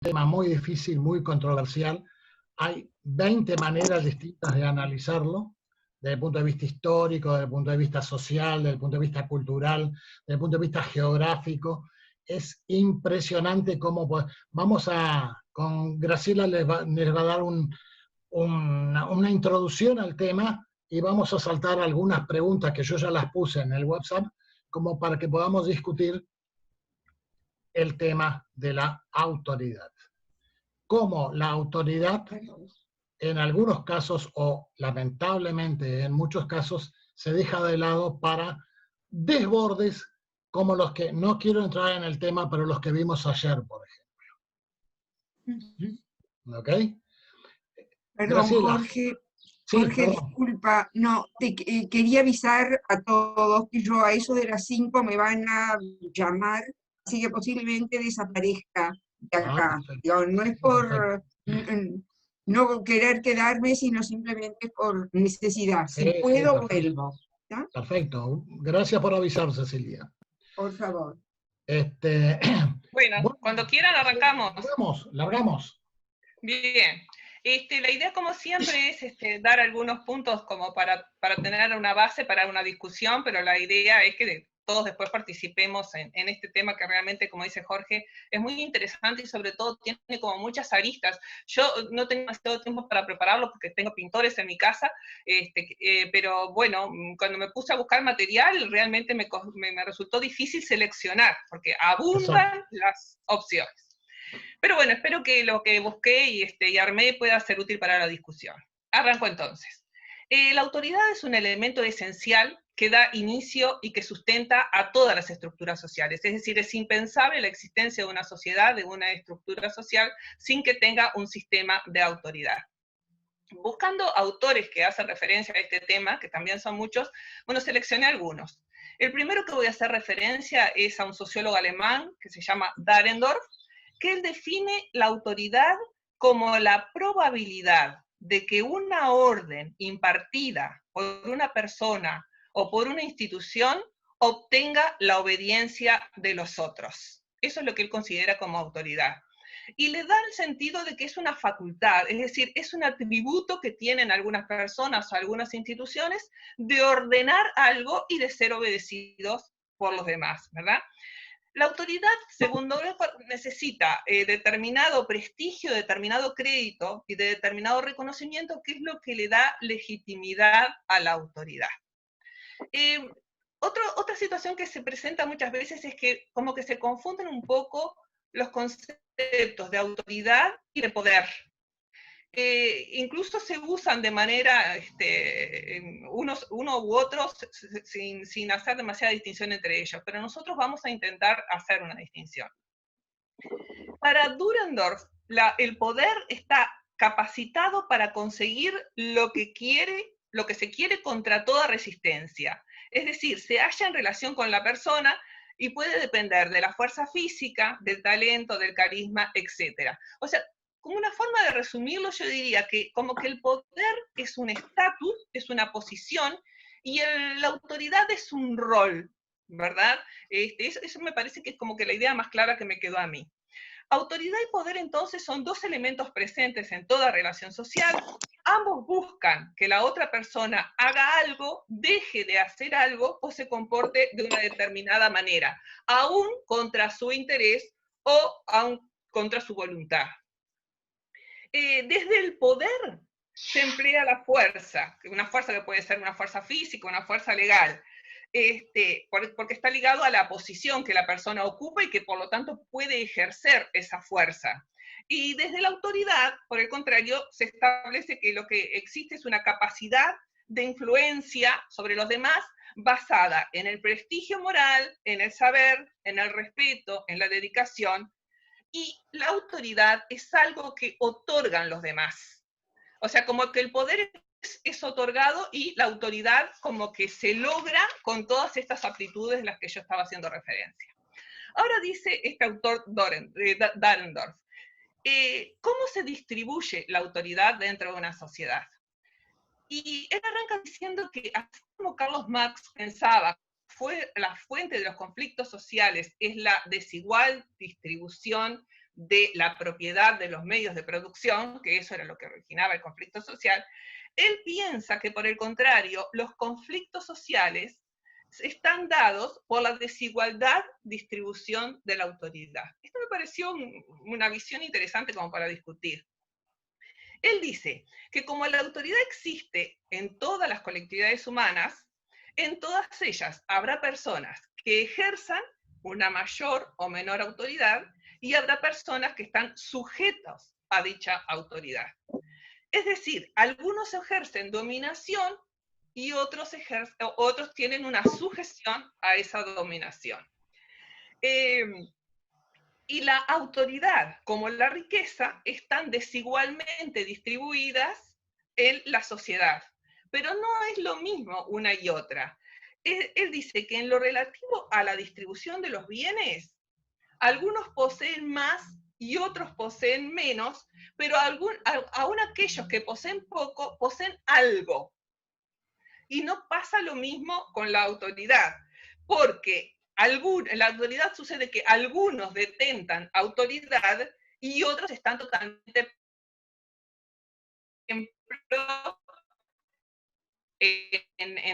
tema muy difícil, muy controversial. Hay 20 maneras distintas de analizarlo, desde el punto de vista histórico, desde el punto de vista social, desde el punto de vista cultural, desde el punto de vista geográfico. Es impresionante cómo... con Graciela les va a dar una introducción al tema y vamos a saltar algunas preguntas que yo ya las puse en el WhatsApp, como para que podamos discutir el tema de la autoridad. Cómo la autoridad, en algunos casos, o lamentablemente en muchos casos, se deja de lado para desbordes como los que, no quiero entrar en el tema, pero los que vimos ayer, por ejemplo. ¿Ok? Perdón, Graciela. Jorge, Sí, perdón. disculpa, no, quería avisar a todos que yo a eso de las 5 me van a llamar, así que posiblemente desaparezca de acá. Digo, no es por no querer quedarme, sino simplemente por necesidad. Si puedo, vuelvo. ¿Ya? Perfecto. Gracias por avisar, Cecilia. Por favor. Bueno, cuando quieran arrancamos. Largamos. Bien. La idea, como siempre, es dar algunos puntos como para tener una base para una discusión, pero la idea es que todos después participemos en este tema que realmente, como dice Jorge, es muy interesante y sobre todo tiene como muchas aristas. Yo no tengo demasiado tiempo para prepararlo porque tengo pintores en mi casa, pero bueno, cuando me puse a buscar material, realmente me resultó difícil seleccionar, porque abundan las opciones. Pero bueno, espero que lo que busqué y armé pueda ser útil para la discusión. Arranco entonces. La autoridad es un elemento esencial que da inicio y que sustenta a todas las estructuras sociales. Es decir, es impensable la existencia de una sociedad, de una estructura social, sin que tenga un sistema de autoridad. Buscando autores que hacen referencia a este tema, que también son muchos, bueno, seleccioné algunos. El primero que voy a hacer referencia es a un sociólogo alemán que se llama Dahrendorf, que él define la autoridad como la probabilidad de que una orden impartida por una persona o por una institución obtenga la obediencia de los otros. Eso es lo que él considera como autoridad. Y le da el sentido de que es una facultad, es decir, es un atributo que tienen algunas personas o algunas instituciones de ordenar algo y de ser obedecidos por los demás, ¿verdad? La autoridad, según Douglas, necesita determinado prestigio, determinado crédito y de determinado reconocimiento, que es lo que le da legitimidad a la autoridad. Otra situación que se presenta muchas veces es que como que se confunden un poco los conceptos de autoridad y de poder. Incluso se usan de manera, uno u otros, sin hacer demasiada distinción entre ellos, pero nosotros vamos a intentar hacer una distinción. Para Dahrendorf, el poder está capacitado para conseguir lo que se quiere contra toda resistencia. Es decir, se halla en relación con la persona y puede depender de la fuerza física, del talento, del carisma, etc. O sea, como una forma de resumirlo, yo diría que como que el poder es un estatus, es una posición, y la autoridad es un rol, ¿verdad? Eso me parece que es como que la idea más clara que me quedó a mí. Autoridad y poder entonces son dos elementos presentes en toda relación social. Ambos buscan que la otra persona haga algo, deje de hacer algo o se comporte de una determinada manera, aún contra su interés o aún contra su voluntad. Desde el poder se emplea la fuerza, una fuerza que puede ser una fuerza física, una fuerza legal, porque está ligado a la posición que la persona ocupa y que por lo tanto puede ejercer esa fuerza. Y desde la autoridad, por el contrario, se establece que lo que existe es una capacidad de influencia sobre los demás basada en el prestigio moral, en el saber, en el respeto, en la dedicación, y la autoridad es algo que otorgan los demás. O sea, como que el poder es otorgado y la autoridad como que se logra con todas estas aptitudes de las que yo estaba haciendo referencia. Ahora dice este autor Dahrendorf, ¿cómo se distribuye la autoridad dentro de una sociedad? Y él arranca diciendo que así como Carlos Marx pensaba, la fuente de los conflictos sociales es la desigual distribución de la propiedad de los medios de producción, que eso era lo que originaba el conflicto social, él piensa que, por el contrario, los conflictos sociales están dados por la desigualdad distribución de la autoridad. Esto me pareció una visión interesante como para discutir. Él dice que como la autoridad existe en todas las colectividades humanas, en todas ellas habrá personas que ejerzan una mayor o menor autoridad y habrá personas que están sujetos a dicha autoridad. Es decir, algunos ejercen dominación y otros tienen una sujeción a esa dominación. Y la autoridad, como la riqueza, están desigualmente distribuidas en la sociedad. Pero no es lo mismo una y otra. Él dice que en lo relativo a la distribución de los bienes, algunos poseen más y otros poseen menos, pero aún aquellos que poseen poco, poseen algo. Y no pasa lo mismo con la autoridad, porque en la autoridad sucede que algunos detentan autoridad y otros están totalmente en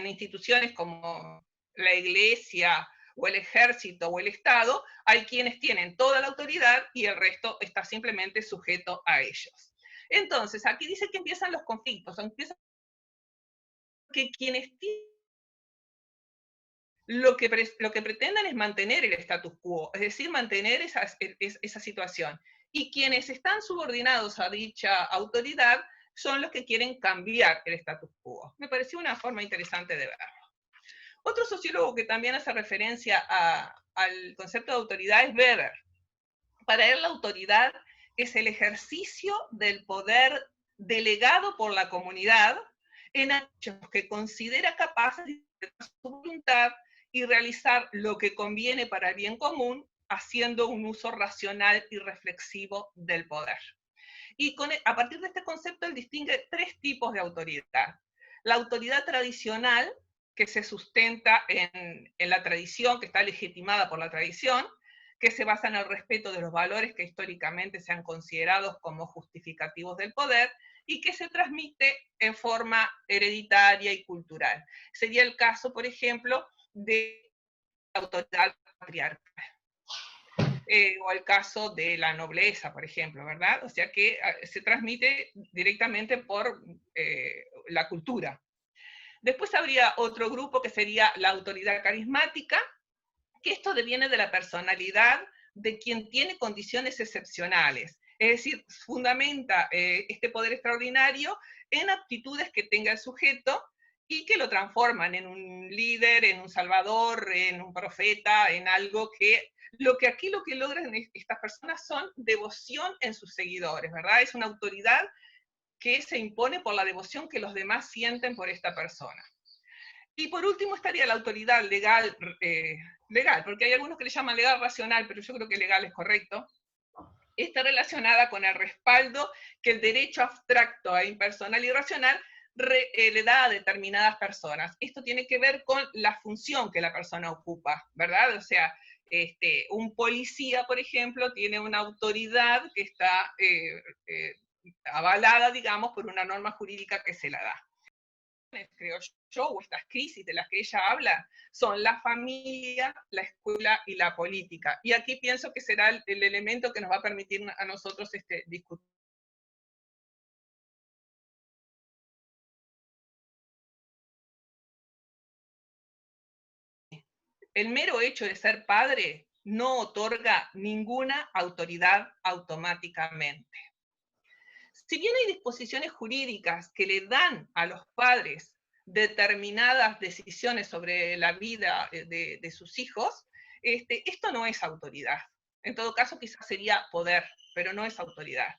instituciones como la iglesia o el ejército o el Estado, hay quienes tienen toda la autoridad y el resto está simplemente sujeto a ellos. Entonces, aquí dice que empiezan los conflictos, empiezan que quienes tienen lo que pretenden es mantener el status quo, es decir, mantener esa situación. Y quienes están subordinados a dicha autoridad son los que quieren cambiar el status quo. Me pareció una forma interesante de verlo. Otro sociólogo que también hace referencia al concepto de autoridad es Weber. Para él la autoridad es el ejercicio del poder delegado por la comunidad en aquellos que considera capaces de su voluntad y realizar lo que conviene para el bien común, haciendo un uso racional y reflexivo del poder. Y a partir de este concepto, él distingue tres tipos de autoridad. La autoridad tradicional, que se sustenta en la tradición, que está legitimada por la tradición, que se basa en el respeto de los valores que históricamente se han considerado como justificativos del poder, y que se transmite en forma hereditaria y cultural. Sería el caso, por ejemplo, de la autoridad patriarcal. O el caso de la nobleza, por ejemplo, ¿verdad? O sea que se transmite directamente por la cultura. Después habría otro grupo que sería la autoridad carismática, que esto deviene de la personalidad de quien tiene condiciones excepcionales. Es decir, fundamenta este poder extraordinario en aptitudes que tenga el sujeto y que lo transforman en un líder, en un salvador, en un profeta, en algo que lo que logran estas personas son devoción en sus seguidores, ¿verdad? Es una autoridad que se impone por la devoción que los demás sienten por esta persona. Y por último estaría la autoridad legal, porque hay algunos que le llaman legal racional, pero yo creo que legal es correcto. Está relacionada con el respaldo que el derecho abstracto e impersonal y racional le da a determinadas personas. Esto tiene que ver con la función que la persona ocupa, ¿verdad? O sea, un policía, por ejemplo, tiene una autoridad que está avalada, digamos, por una norma jurídica que se la da. Creo yo, o estas crisis de las que ella habla, son la familia, la escuela y la política. Y aquí pienso que será el elemento que nos va a permitir a nosotros discutir. El mero hecho de ser padre no otorga ninguna autoridad automáticamente. Si bien hay disposiciones jurídicas que le dan a los padres determinadas decisiones sobre la vida de sus hijos, esto no es autoridad. En todo caso, quizás sería poder, pero no es autoridad.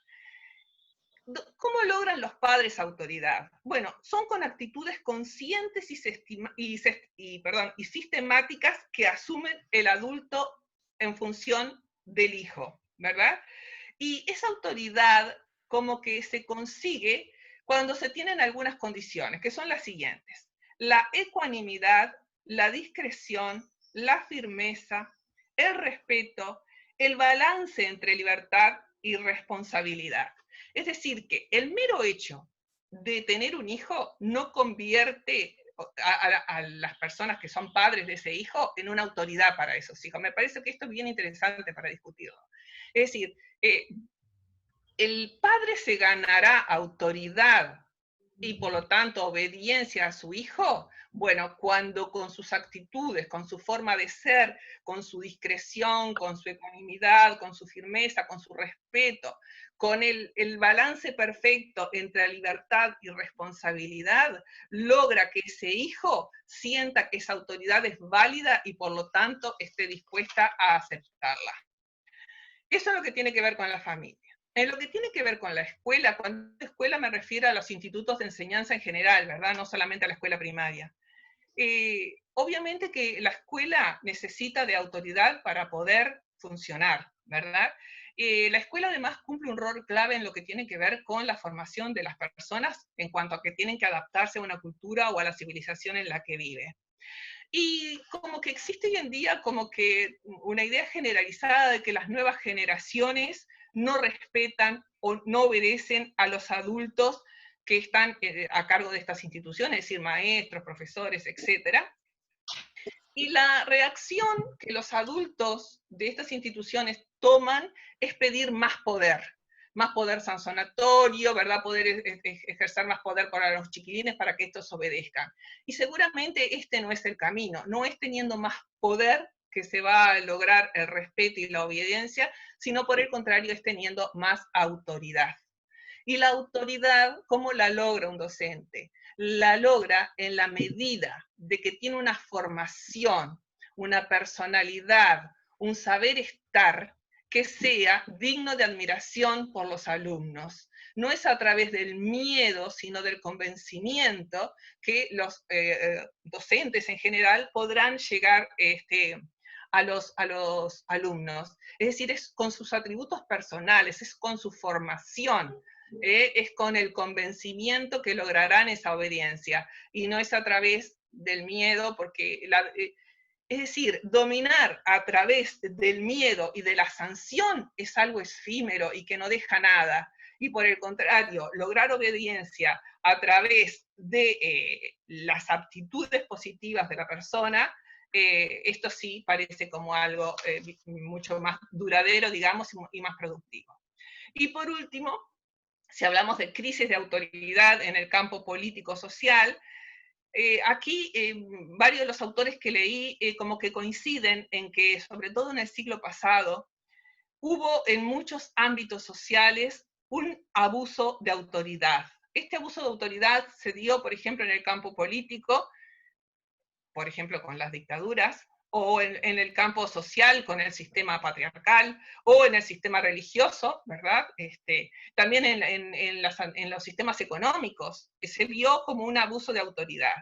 ¿Cómo logran los padres autoridad? Bueno, son con actitudes conscientes y sistemáticas que asumen el adulto en función del hijo, ¿verdad? Y esa autoridad como que se consigue cuando se tienen algunas condiciones, que son las siguientes: la ecuanimidad, la discreción, la firmeza, el respeto, el balance entre libertad y responsabilidad. Es decir, que el mero hecho de tener un hijo no convierte a las personas que son padres de ese hijo en una autoridad para esos hijos. Me parece que esto es bien interesante para discutirlo. Es decir, el padre se ganará autoridad y por lo tanto obediencia a su hijo, bueno, cuando con sus actitudes, con su forma de ser, con su discreción, con su ecuanimidad, con su firmeza, con su respeto, con el balance perfecto entre libertad y responsabilidad, logra que ese hijo sienta que esa autoridad es válida y por lo tanto esté dispuesta a aceptarla. Eso es lo que tiene que ver con la familia. En lo que tiene que ver con la escuela, cuando digo escuela me refiero a los institutos de enseñanza en general, ¿verdad? No solamente a la escuela primaria. Obviamente que la escuela necesita de autoridad para poder funcionar, ¿verdad? La escuela además cumple un rol clave en lo que tiene que ver con la formación de las personas en cuanto a que tienen que adaptarse a una cultura o a la civilización en la que vive. Y como que existe hoy en día como que una idea generalizada de que las nuevas generaciones no respetan o no obedecen a los adultos que están a cargo de estas instituciones, es decir, maestros, profesores, etc. Y la reacción que los adultos de estas instituciones toman es pedir más poder sancionatorio, ¿verdad? Poder ejercer más poder para los chiquilines para que estos obedezcan. Y seguramente este no es el camino, no es teniendo más poder que se va a lograr el respeto y la obediencia, sino por el contrario es teniendo más autoridad. Y la autoridad, ¿cómo la logra un docente? La logra en la medida de que tiene una formación, una personalidad, un saber estar que sea digno de admiración por los alumnos. No es a través del miedo, sino del convencimiento que los docentes en general podrán llegar a los alumnos. Es decir, es con sus atributos personales, es con su formación, es con el convencimiento que lograrán esa obediencia, y no es a través del miedo, porque es decir, dominar a través del miedo y de la sanción es algo efímero y que no deja nada. Y por el contrario, lograr obediencia a través de las aptitudes positivas de la persona, esto sí parece como algo mucho más duradero, digamos, y más productivo. Y por último, si hablamos de crisis de autoridad en el campo político-social, aquí varios de los autores que leí como que coinciden en que, sobre todo en el siglo pasado, hubo en muchos ámbitos sociales un abuso de autoridad. Este abuso de autoridad se dio, por ejemplo, en el campo político, por ejemplo, con las dictaduras, o en el campo social con el sistema patriarcal, o en el sistema religioso, ¿verdad? También en los sistemas económicos, que se vio como un abuso de autoridad.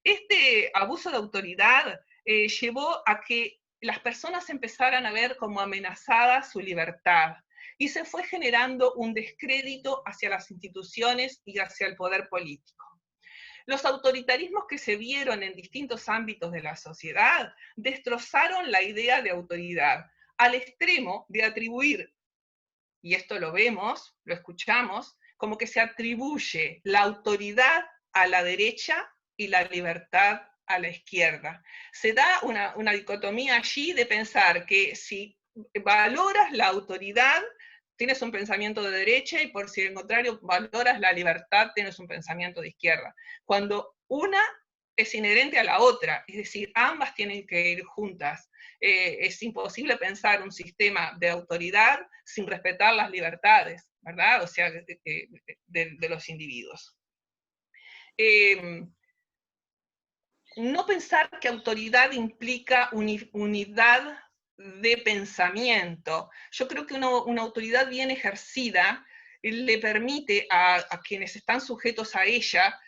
Este abuso de autoridad llevó a que las personas empezaran a ver como amenazada su libertad, y se fue generando un descrédito hacia las instituciones y hacia el poder político. Los autoritarismos que se vieron en distintos ámbitos de la sociedad destrozaron la idea de autoridad, al extremo de atribuir, y esto lo vemos, lo escuchamos, como que se atribuye la autoridad a la derecha y la libertad a la izquierda. Se da una dicotomía allí de pensar que si valoras la autoridad, tienes un pensamiento de derecha, y por si el contrario valoras la libertad, tienes un pensamiento de izquierda. Cuando una es inherente a la otra, es decir, ambas tienen que ir juntas. Es imposible pensar un sistema de autoridad sin respetar las libertades, ¿verdad? O sea, de los individuos. No pensar que autoridad implica unidad de pensamiento. Yo creo que una autoridad bien ejercida le permite a quienes están sujetos a ella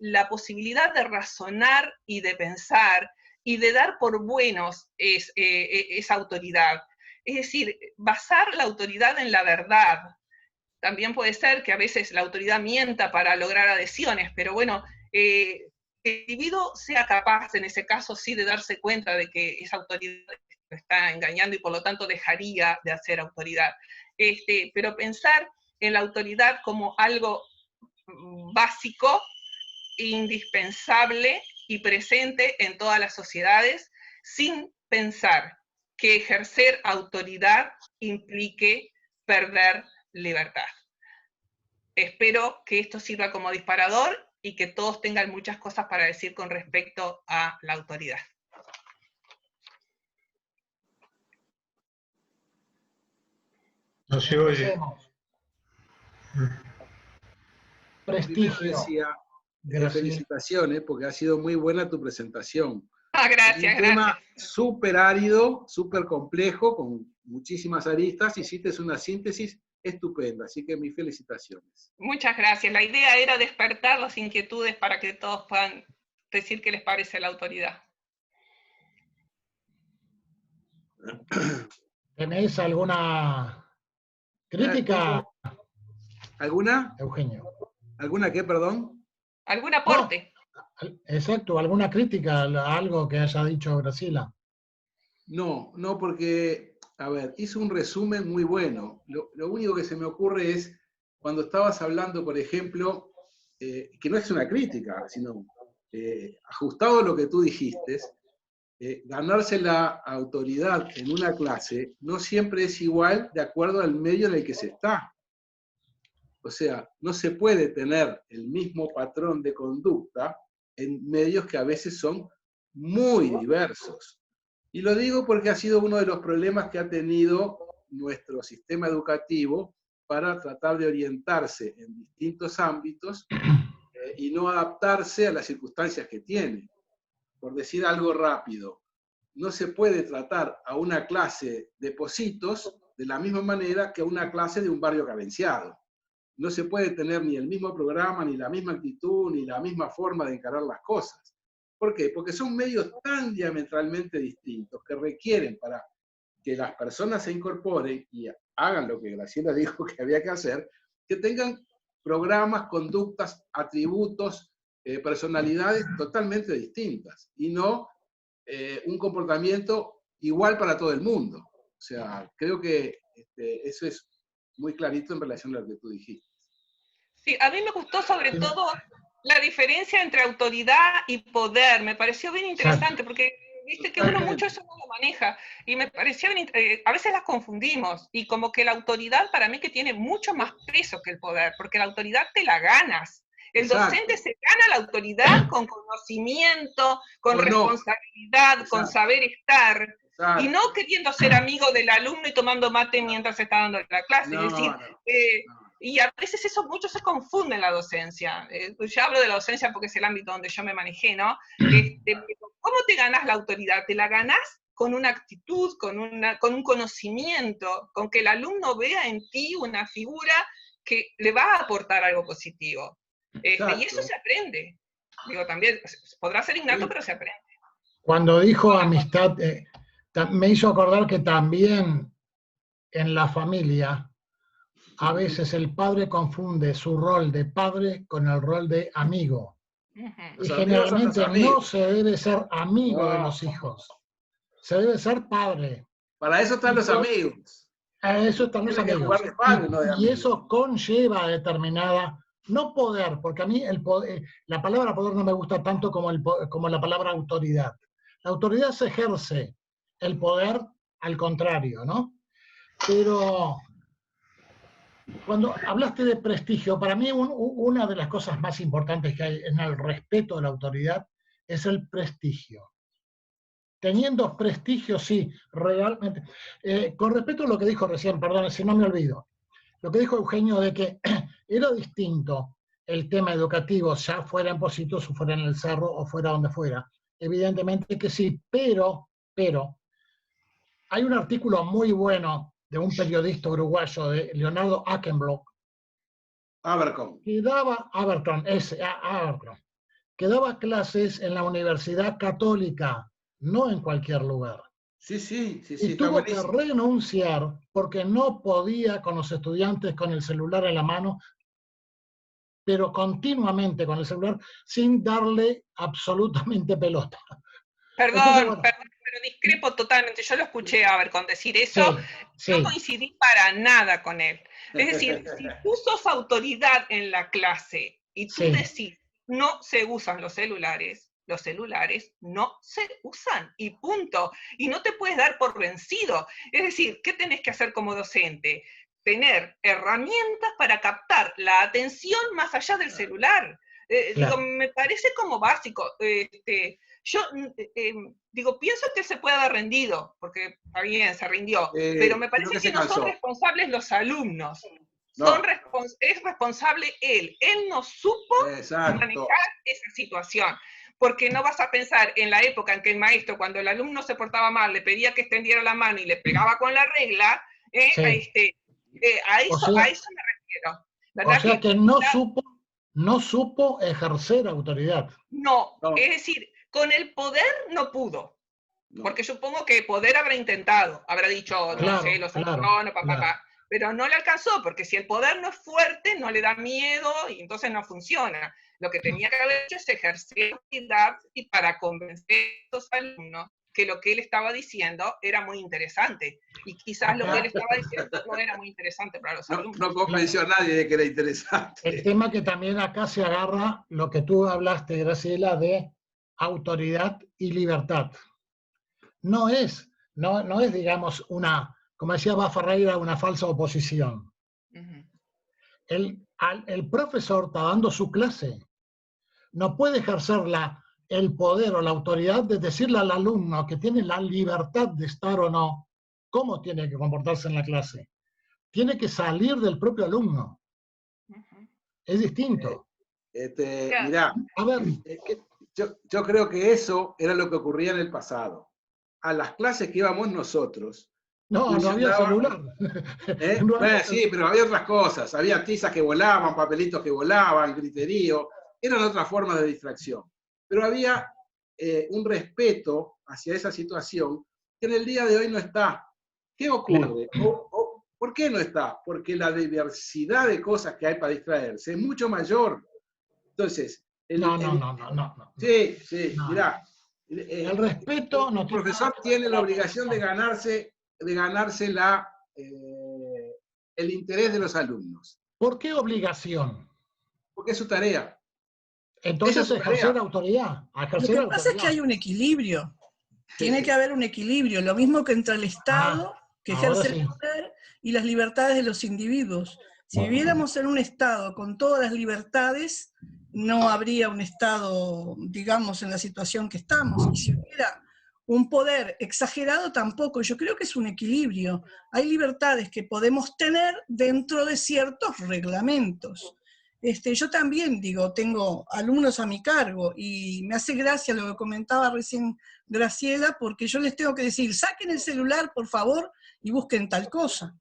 la posibilidad de razonar y de pensar y de dar por buenos esa autoridad. Es decir, basar la autoridad en la verdad. También puede ser que a veces la autoridad mienta para lograr adhesiones, pero bueno, que el individuo sea capaz, en ese caso sí, de darse cuenta de que esa autoridad está engañando y por lo tanto dejaría de hacer autoridad. Pero pensar en la autoridad como algo básico, indispensable y presente en todas las sociedades, sin pensar que ejercer autoridad implique perder libertad. Espero que esto sirva como disparador y que todos tengan muchas cosas para decir con respecto a la autoridad. No se oye. Prestigio. Felicitaciones, porque ha sido muy buena tu presentación. Gracias, un tema súper árido, súper complejo, con muchísimas aristas, hiciste una síntesis estupenda, así que mis felicitaciones. Muchas gracias. La idea era despertar las inquietudes para que todos puedan decir qué les parece la autoridad. ¿Tenés alguna crítica? ¿Alguna? Eugenio. ¿Alguna qué, perdón? ¿Algún aporte? No, exacto, ¿alguna crítica a algo que haya dicho Graciela? No, porque, a ver, hizo un resumen muy bueno. Lo único que se me ocurre es, cuando estabas hablando, por ejemplo, que no es una crítica, sino ajustado a lo que tú dijiste, ganarse la autoridad en una clase no siempre es igual de acuerdo al medio en el que se está. O sea, no se puede tener el mismo patrón de conducta en medios que a veces son muy diversos. Y lo digo porque ha sido uno de los problemas que ha tenido nuestro sistema educativo para tratar de orientarse en distintos ámbitos y no adaptarse a las circunstancias que tiene. Por decir algo rápido, no se puede tratar a una clase de Pocitos de la misma manera que a una clase de un barrio carenciado. No se puede tener ni el mismo programa, ni la misma actitud, ni la misma forma de encarar las cosas. ¿Por qué? Porque son medios tan diametralmente distintos que requieren, para que las personas se incorporen y hagan lo que Graciela dijo que había que hacer, que tengan programas, conductas, atributos, personalidades totalmente distintas y no un comportamiento igual para todo el mundo. O sea, creo que eso es muy clarito en relación a lo que tú dijiste. Sí, a mí me gustó sobre todo la diferencia entre autoridad y poder. Me pareció bien interesante porque viste que uno mucho eso no lo maneja y me pareció bien, a veces las confundimos y como que la autoridad para mí que tiene mucho más peso que el poder, porque la autoridad te la ganas. El docente se gana la autoridad con conocimiento, con responsabilidad, con saber estar. Y no queriendo ser amigo del alumno y tomando mate mientras está dando la clase. Es decir, y a veces eso mucho se confunde en la docencia. Yo hablo de la docencia porque es el ámbito donde yo me manejé, ¿no? ¿Cómo te ganas la autoridad? Te la ganás con una actitud, con un conocimiento, con que el alumno vea en ti una figura que le va a aportar algo positivo. Y eso se aprende. Digo, también, podrá ser innato, pero se aprende. Cuando dijo amistad, me hizo acordar que también en la familia, a veces el padre confunde su rol de padre con el rol de amigo. Y generalmente no se debe ser amigo de los hijos. Se debe ser padre. Para eso están los amigos. Eso están los amigos. Y eso conlleva determinada, no poder, porque a mí la palabra poder no me gusta tanto como la palabra autoridad. La autoridad se ejerce, el poder al contrario, ¿no? Pero cuando hablaste de prestigio, para mí una de las cosas más importantes que hay en el respeto de la autoridad es el prestigio. Teniendo prestigio, sí, realmente. Con respecto a lo que dijo recién, perdón, si no me olvido, lo que dijo Eugenio de que era distinto el tema educativo, ya fuera en Pocitos o fuera en el Cerro o fuera donde fuera. Evidentemente que sí, pero hay un artículo muy bueno de un periodista uruguayo, de Leonardo Ackenblock, que daba clases en la Universidad Católica, no en cualquier lugar. Sí, y tuvo que renunciar porque no podía con los estudiantes con el celular en la mano, pero continuamente con el celular, sin darle absolutamente pelota. Perdón, pero discrepo totalmente. Yo lo escuché a ver con decir eso. Sí, No coincidí para nada con él. Es decir, si tú sos autoridad en la clase y tú decís, no se usan los celulares no se usan y punto. Y no te puedes dar por vencido. Es decir, ¿qué tenés que hacer como docente? Tener herramientas para captar la atención más allá del celular. Digo, me parece como básico. Yo digo, pienso que se puede haber rendido, porque está bien, se rindió, pero me parece que no son responsables los alumnos. No. Es responsable él. Él no supo manejar esa situación. Porque no vas a pensar en la época en que el maestro, cuando el alumno se portaba mal, le pedía que extendiera la mano y le pegaba con la regla, a eso me refiero. ¿Verdad? O sea que no supo ejercer autoridad. No, es decir, con el poder no pudo. Porque supongo que poder habrá intentado, habrá dicho, no sé, los patronos, pero no le alcanzó, porque si el poder no es fuerte, no le da miedo y entonces no funciona. Lo que tenía que haber hecho es ejercer autoridad y para convencer a los alumnos que lo que él estaba diciendo era muy interesante. Y quizás lo que él estaba diciendo no era muy interesante para los alumnos. No convenció a nadie de que era interesante. El tema que también acá se agarra, lo que tú hablaste, Graciela, de autoridad y libertad. No es, digamos, como decía Bafarreira, una falsa oposición. El profesor está dando su clase. No puede ejercer el poder o la autoridad de decirle al alumno que tiene la libertad de estar o no, cómo tiene que comportarse en la clase. Tiene que salir del propio alumno. Es distinto. Mirá, a ver, yo creo que eso era lo que ocurría en el pasado. A las clases que íbamos nosotros. No había celular. Bueno, sí, pero había otras cosas. Había tizas que volaban, papelitos que volaban, griterío. Eran otras formas de distracción. Pero había un respeto hacia esa situación que en el día de hoy no está. ¿Qué ocurre? ¿Por qué no está? Porque la diversidad de cosas que hay para distraerse es mucho mayor. Entonces, no. Sí, mirá. El respeto no. El profesor tiene la obligación de ganarse el interés de los alumnos. ¿Por qué obligación? Porque es su tarea. Entonces ejercer autoridad. Lo que pasa es que hay un equilibrio. Tiene que haber un equilibrio. Lo mismo que entre el Estado, que ejerce el poder, y las libertades de los individuos. Si viviéramos en un Estado con todas las libertades, no habría un Estado, digamos, en la situación que estamos. Y si hubiera un poder exagerado, tampoco. Yo creo que es un equilibrio. Hay libertades que podemos tener dentro de ciertos reglamentos. Yo también, tengo alumnos a mi cargo y me hace gracia lo que comentaba recién Graciela, porque yo les tengo que decir, saquen el celular, por favor, y busquen tal cosa.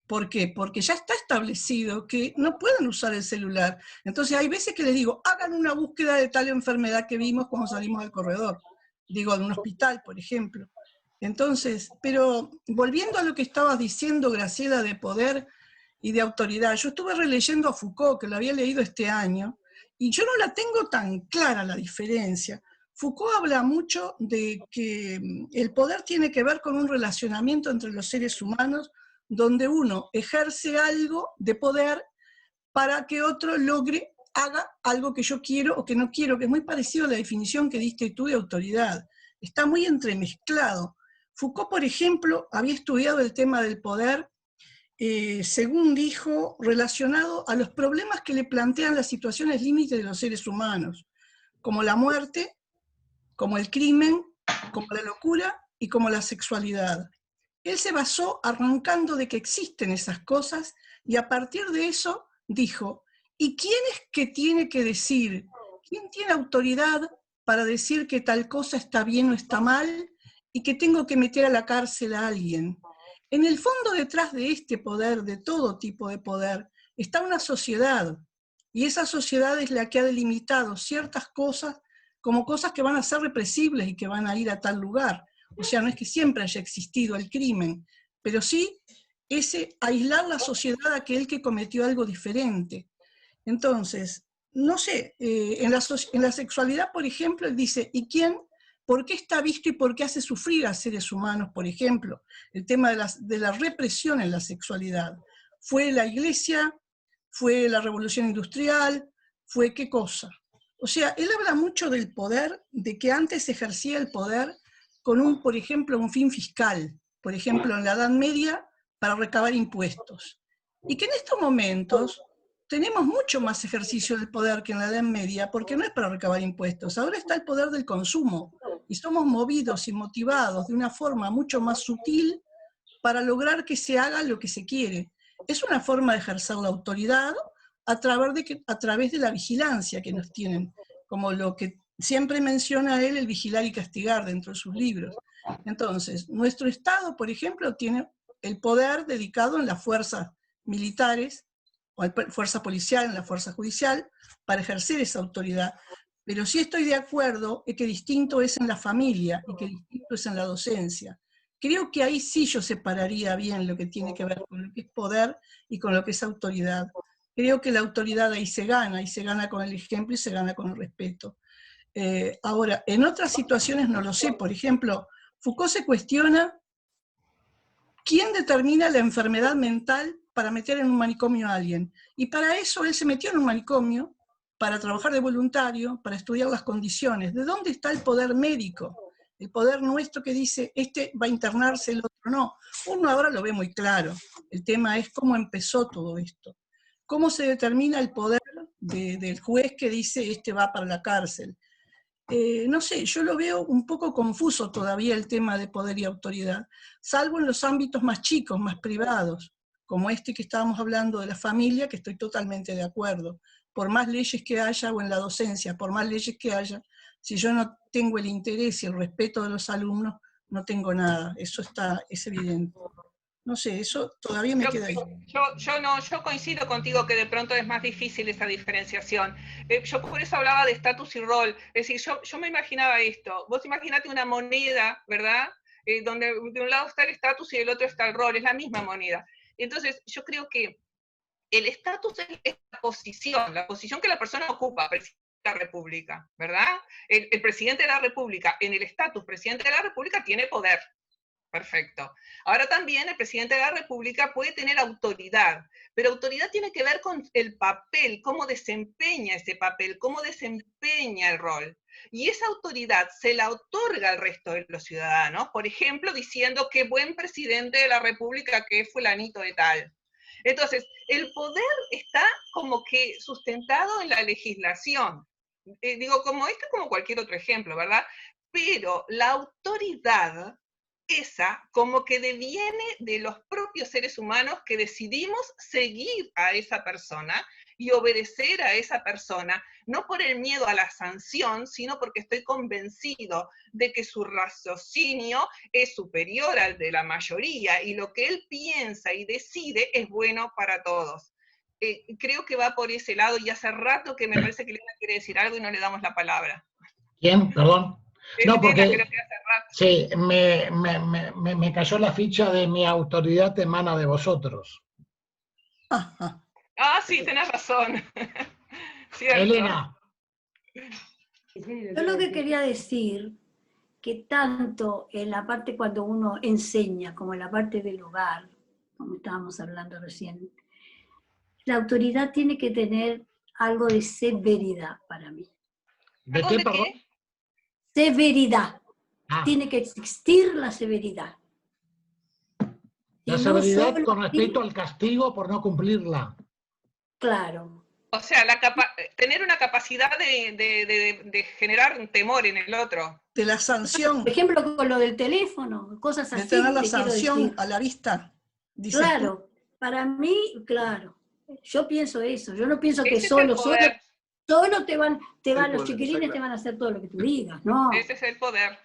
¿Por qué? Porque ya está establecido que no pueden usar el celular. Entonces hay veces que les digo, hagan una búsqueda de tal enfermedad que vimos cuando salimos al corredor. Digo, de un hospital, por ejemplo. Entonces, pero volviendo a lo que estabas diciendo, Graciela, de poder y de autoridad, yo estuve releyendo a Foucault, que lo había leído este año, y yo no la tengo tan clara la diferencia. Foucault habla mucho de que el poder tiene que ver con un relacionamiento entre los seres humanos, donde uno ejerce algo de poder para que otro haga algo que yo quiero o que no quiero, que es muy parecido a la definición que diste tú de autoridad. Está muy entremezclado. Foucault, por ejemplo, había estudiado el tema del poder, según dijo, relacionado a los problemas que le plantean las situaciones límites de los seres humanos, como la muerte, como el crimen, como la locura y como la sexualidad. Él se basó arrancando de que existen esas cosas y a partir de eso dijo, ¿y quién es que tiene que decir? ¿Quién tiene autoridad para decir que tal cosa está bien o está mal y que tengo que meter a la cárcel a alguien? En el fondo, detrás de este poder, de todo tipo de poder, está una sociedad. Y esa sociedad es la que ha delimitado ciertas cosas como cosas que van a ser represibles y que van a ir a tal lugar. O sea, no es que siempre haya existido el crimen, pero sí aislar la sociedad a aquel que cometió algo diferente. Entonces, no sé, en la sexualidad, por ejemplo, él dice, ¿y quién ¿Por qué está visto y por qué hace sufrir a seres humanos? Por ejemplo, el tema de la represión en la sexualidad. ¿Fue la Iglesia? ¿Fue la Revolución Industrial? ¿Fue qué cosa? O sea, él habla mucho del poder, de que antes se ejercía el poder con por ejemplo, un fin fiscal, por ejemplo, en la Edad Media, para recabar impuestos. Y que en estos momentos tenemos mucho más ejercicio del poder que en la Edad Media, porque no es para recabar impuestos, ahora está el poder del consumo, y somos movidos y motivados de una forma mucho más sutil para lograr que se haga lo que se quiere. Es una forma de ejercer la autoridad a través de la vigilancia que nos tienen, como lo que siempre menciona él, el vigilar y castigar dentro de sus libros. Entonces, nuestro Estado, por ejemplo, tiene el poder dedicado en las fuerzas militares, o en la fuerza policial, en la fuerza judicial, para ejercer esa autoridad. Pero sí estoy de acuerdo en que distinto es en la familia y que distinto es en la docencia. Creo que ahí sí yo separaría bien lo que tiene que ver con lo que es poder y con lo que es autoridad. Creo que la autoridad ahí se gana, y se gana con el ejemplo y se gana con el respeto. Ahora, en otras situaciones no lo sé. Por ejemplo, Foucault se cuestiona quién determina la enfermedad mental para meter en un manicomio a alguien. Y para eso él se metió en un manicomio, para trabajar de voluntario, para estudiar las condiciones. ¿De dónde está el poder médico? El poder nuestro que dice, este va a internarse, el otro no. Uno ahora lo ve muy claro. El tema es cómo empezó todo esto. ¿Cómo se determina el poder del juez que dice, este va para la cárcel? No sé, yo lo veo un poco confuso todavía el tema de poder y autoridad, salvo en los ámbitos más chicos, más privados, como este que estábamos hablando de la familia, que estoy totalmente de acuerdo. Por más leyes que haya, o en la docencia, por más leyes que haya, si yo no tengo el interés y el respeto de los alumnos, no tengo nada, eso es evidente. No sé, eso todavía me queda ahí. Yo coincido contigo que de pronto es más difícil esa diferenciación. Yo por eso hablaba de estatus y rol. Es decir, yo me imaginaba esto. Vos imaginate una moneda, ¿verdad? Donde de un lado está el estatus y del otro está el rol, es la misma moneda. Entonces, yo creo que el estatus es la posición que la persona ocupa, presidente de la República, ¿verdad? El presidente de la República, en el estatus presidente de la República, tiene poder. Perfecto. Ahora también el presidente de la República puede tener autoridad, pero autoridad tiene que ver con el papel, cómo desempeña ese papel, cómo desempeña el rol. Y esa autoridad se la otorga al resto de los ciudadanos, por ejemplo, diciendo qué buen presidente de la República que es fulanito de tal. Entonces, el poder está como que sustentado en la legislación. Digo, como como cualquier otro ejemplo, ¿verdad? Pero la autoridad, esa como que deviene de los propios seres humanos que decidimos seguir a esa persona y obedecer a esa persona, no por el miedo a la sanción, sino porque estoy convencido de que su raciocinio es superior al de la mayoría y lo que él piensa y decide es bueno para todos. Creo que va por ese lado y hace rato que me parece que Elena quiere decir algo y no le damos la palabra. ¿Quién? Perdón. No, porque creo que hace rato. sí, me cayó la ficha de mi autoridad emana de vosotros. Sí, tenés razón. Cierto. Elena. Yo lo que quería decir, que tanto en la parte cuando uno enseña, como en la parte del hogar, como estábamos hablando recién, la autoridad tiene que tener algo de severidad para mí. ¿De qué, perdón? Severidad. Tiene que existir la severidad. La severidad con respecto al castigo por no cumplirla. Claro. O sea, tener una capacidad de generar temor en el otro. De la sanción. Por ejemplo, con lo del teléfono, cosas así. De tener la sanción a la vista. Claro, para mí, claro. Yo pienso eso. Yo no pienso que solo te van los chiquilines te van a hacer todo lo que tú digas, no. Ese es el poder.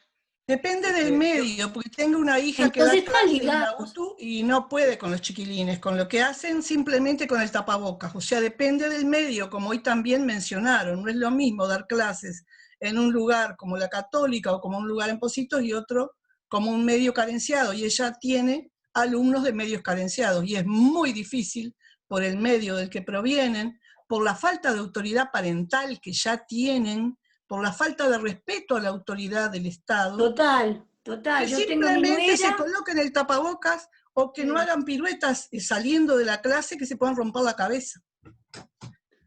Depende del medio, porque tengo una hija que da clase en la UTU y no puede con los chiquilines, con lo que hacen simplemente con el tapabocas. O sea, depende del medio, como hoy también mencionaron. No es lo mismo dar clases en un lugar como la Católica o como un lugar en Pocitos y otro como un medio carenciado. Y ella tiene alumnos de medios carenciados y es muy difícil por el medio del que provienen, por la falta de autoridad parental que ya tienen, por la falta de respeto a la autoridad del Estado. Total. Que Yo tengo mi simplemente se nuera. coloquen el tapabocas o que no hagan piruetas saliendo de la clase que se puedan romper la cabeza.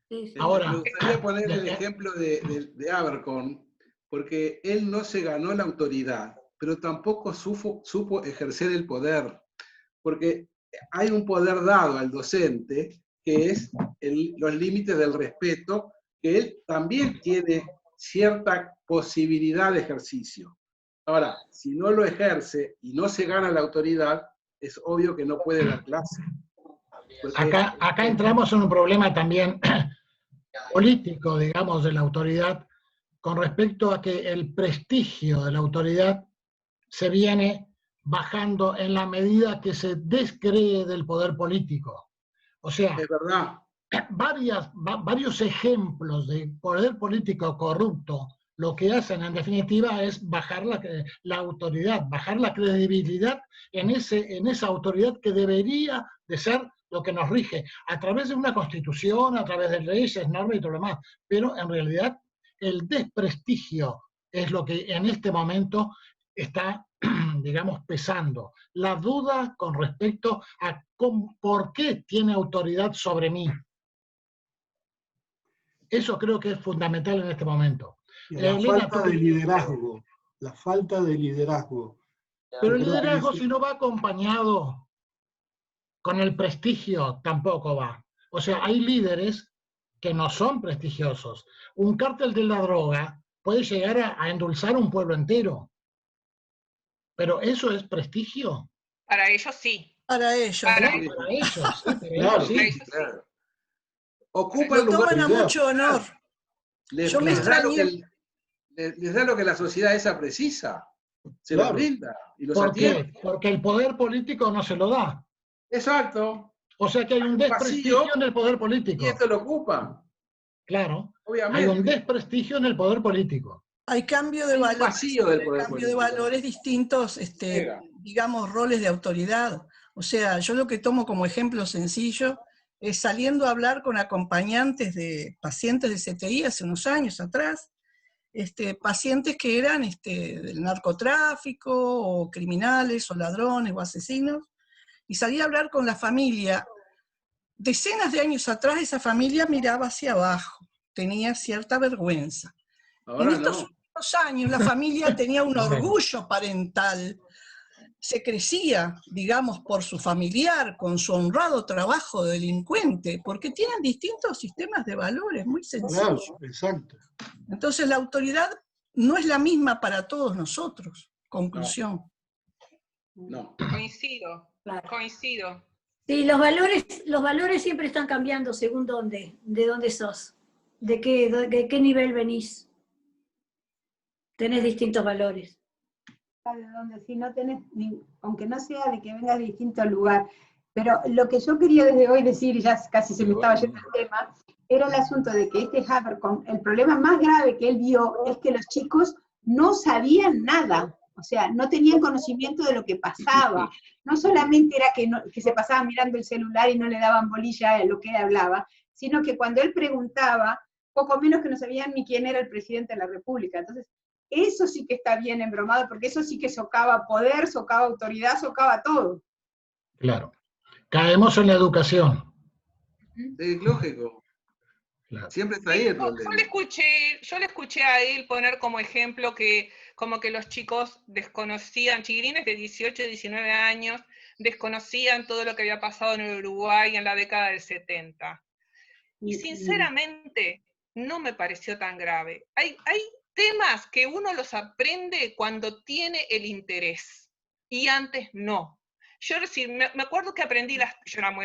Sí. Ahora, me gustaría poner el ejemplo de Abercorn, porque él no se ganó la autoridad, pero tampoco supo ejercer el poder, porque hay un poder dado al docente, que es los límites del respeto, que él también tiene cierta posibilidad de ejercicio. Ahora, si no lo ejerce y no se gana la autoridad, es obvio que no puede dar clase. Acá entramos en un problema también político, digamos, de la autoridad, con respecto a que el prestigio de la autoridad se viene bajando en la medida que se descree del poder político. O sea, es verdad. Varios ejemplos de poder político corrupto lo que hacen en definitiva es bajar la autoridad, bajar la credibilidad en esa autoridad que debería de ser lo que nos rige, a través de una constitución, a través de leyes, normas y todo lo demás. Pero en realidad el desprestigio es lo que en este momento está, digamos, pesando. La duda con respecto a por qué tiene autoridad sobre mí. Eso creo que es fundamental en este momento. La falta de liderazgo. La falta de liderazgo. Pero el liderazgo, si no va acompañado con el prestigio, tampoco va. O sea, hay líderes que no son prestigiosos. Un cártel de la droga puede llegar a endulzar un pueblo entero. Pero ¿eso es prestigio? Para ellos sí. Para ellos. Para ellos, Claro. Ocupa lo el lugar. toman a mucho honor. Les da lo que la sociedad esa precisa. Se lo brinda y los atiende. ¿Por qué? Porque el poder político no se lo da. Exacto. O sea que hay un desprestigio en el poder político. Y esto lo ocupa. Claro. Obviamente. Hay un desprestigio en el poder político. Hay cambio de valores. Vacío del poder cambio de valores distintos, digamos, roles de autoridad. O sea, yo lo que tomo como ejemplo sencillo es saliendo a hablar con acompañantes de pacientes de CTI hace unos años atrás, pacientes que eran del narcotráfico, o criminales, o ladrones, o asesinos, y salí a hablar con la familia. Decenas de años atrás esa familia miraba hacia abajo, tenía cierta vergüenza. Ahora en estos últimos años la familia tenía un orgullo parental, se crecía, digamos, por su familiar, con su honrado trabajo de delincuente, porque tienen distintos sistemas de valores, muy sencillos. Claro, exacto. Entonces la autoridad no es la misma para todos nosotros. Conclusión. No. Coincido. Sí, los valores siempre están cambiando según de dónde sos, de qué nivel venís. Tenés distintos valores. De donde si no tenés, aunque no sea de que vengas de distinto lugar, pero lo que yo quería desde hoy decir, y ya casi se me estaba yendo el tema, era el asunto de que Abercorn, el problema más grave que él vio es que los chicos no sabían nada, o sea, no tenían conocimiento de lo que pasaba, no solamente era que se pasaban mirando el celular y no le daban bolilla a lo que él hablaba, sino que cuando él preguntaba, poco menos que no sabían ni quién era el presidente de la República. Entonces, eso sí que está bien embromado, porque eso sí que socava poder, socava autoridad, socava todo. Claro. Caemos en la educación. Es lógico. Claro. Siempre está ahí el problema. Yo le escuché a él poner como ejemplo que como que los chicos desconocían, chiquilines de 18, 19 años, desconocían todo lo que había pasado en el Uruguay en la década del 70. Y sinceramente, no me pareció tan grave. Hay temas que uno los aprende cuando tiene el interés, y antes no. Yo me acuerdo que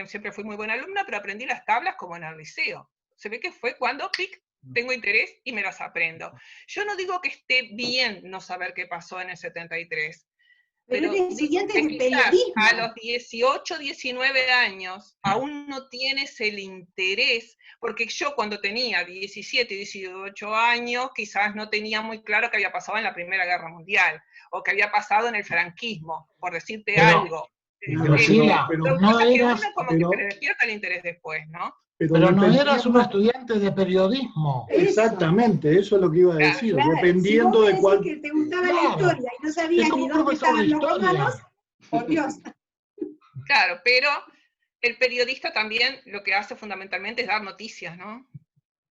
siempre fui muy buena alumna, pero aprendí las tablas como en el liceo. Se ve que fue cuando tengo interés y me las aprendo. Yo no digo que esté bien no saber qué pasó en el 73, pero a los 18, 19 años aún no tienes el interés, porque yo cuando tenía 17, 18 años quizás no tenía muy claro qué había pasado en la Primera Guerra Mundial, o qué había pasado en el franquismo, por decirte algo. Pero no eras, que uno como que se despierta el interés después, ¿no? Pero no eras un estudiante de periodismo. Exactamente, eso es lo que iba a decir. Claro, dependiendo si de vos cuál. que te gustaba la Claro. historia y no Es sabías como ni un dónde profesor de estaban los historia. romanos, por Dios. Claro, pero el periodista también lo que hace fundamentalmente es dar noticias, ¿no?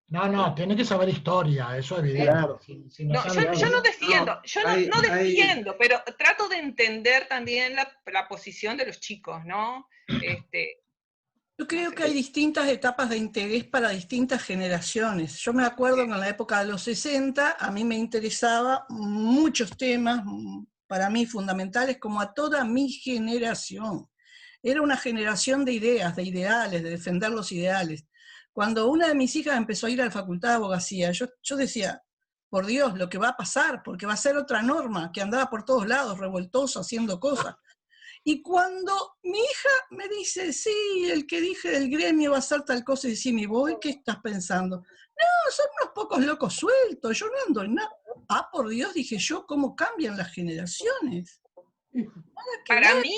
No, tiene que saber historia, eso es evidente. Claro. Si no No, sabe yo no defiendo, no defiendo, pero trato de entender también la posición de los chicos, ¿no? Yo creo que hay distintas etapas de interés para distintas generaciones. Yo me acuerdo que en la época de los 60 a mí me interesaba muchos temas, para mí fundamentales, como a toda mi generación. Era una generación de ideas, de ideales, de defender los ideales. Cuando una de mis hijas empezó a ir a la facultad de abogacía, yo decía, por Dios, lo que va a pasar, porque va a ser otra norma que andaba por todos lados, revoltosa, haciendo cosas. Y cuando mi hija me dice, sí, el que dije del gremio va a hacer tal cosa, y dice, mi voy, ¿qué estás pensando? No, son unos pocos locos sueltos, yo no ando en nada. Ah, por Dios, dije yo, ¿cómo cambian las generaciones? Para mí,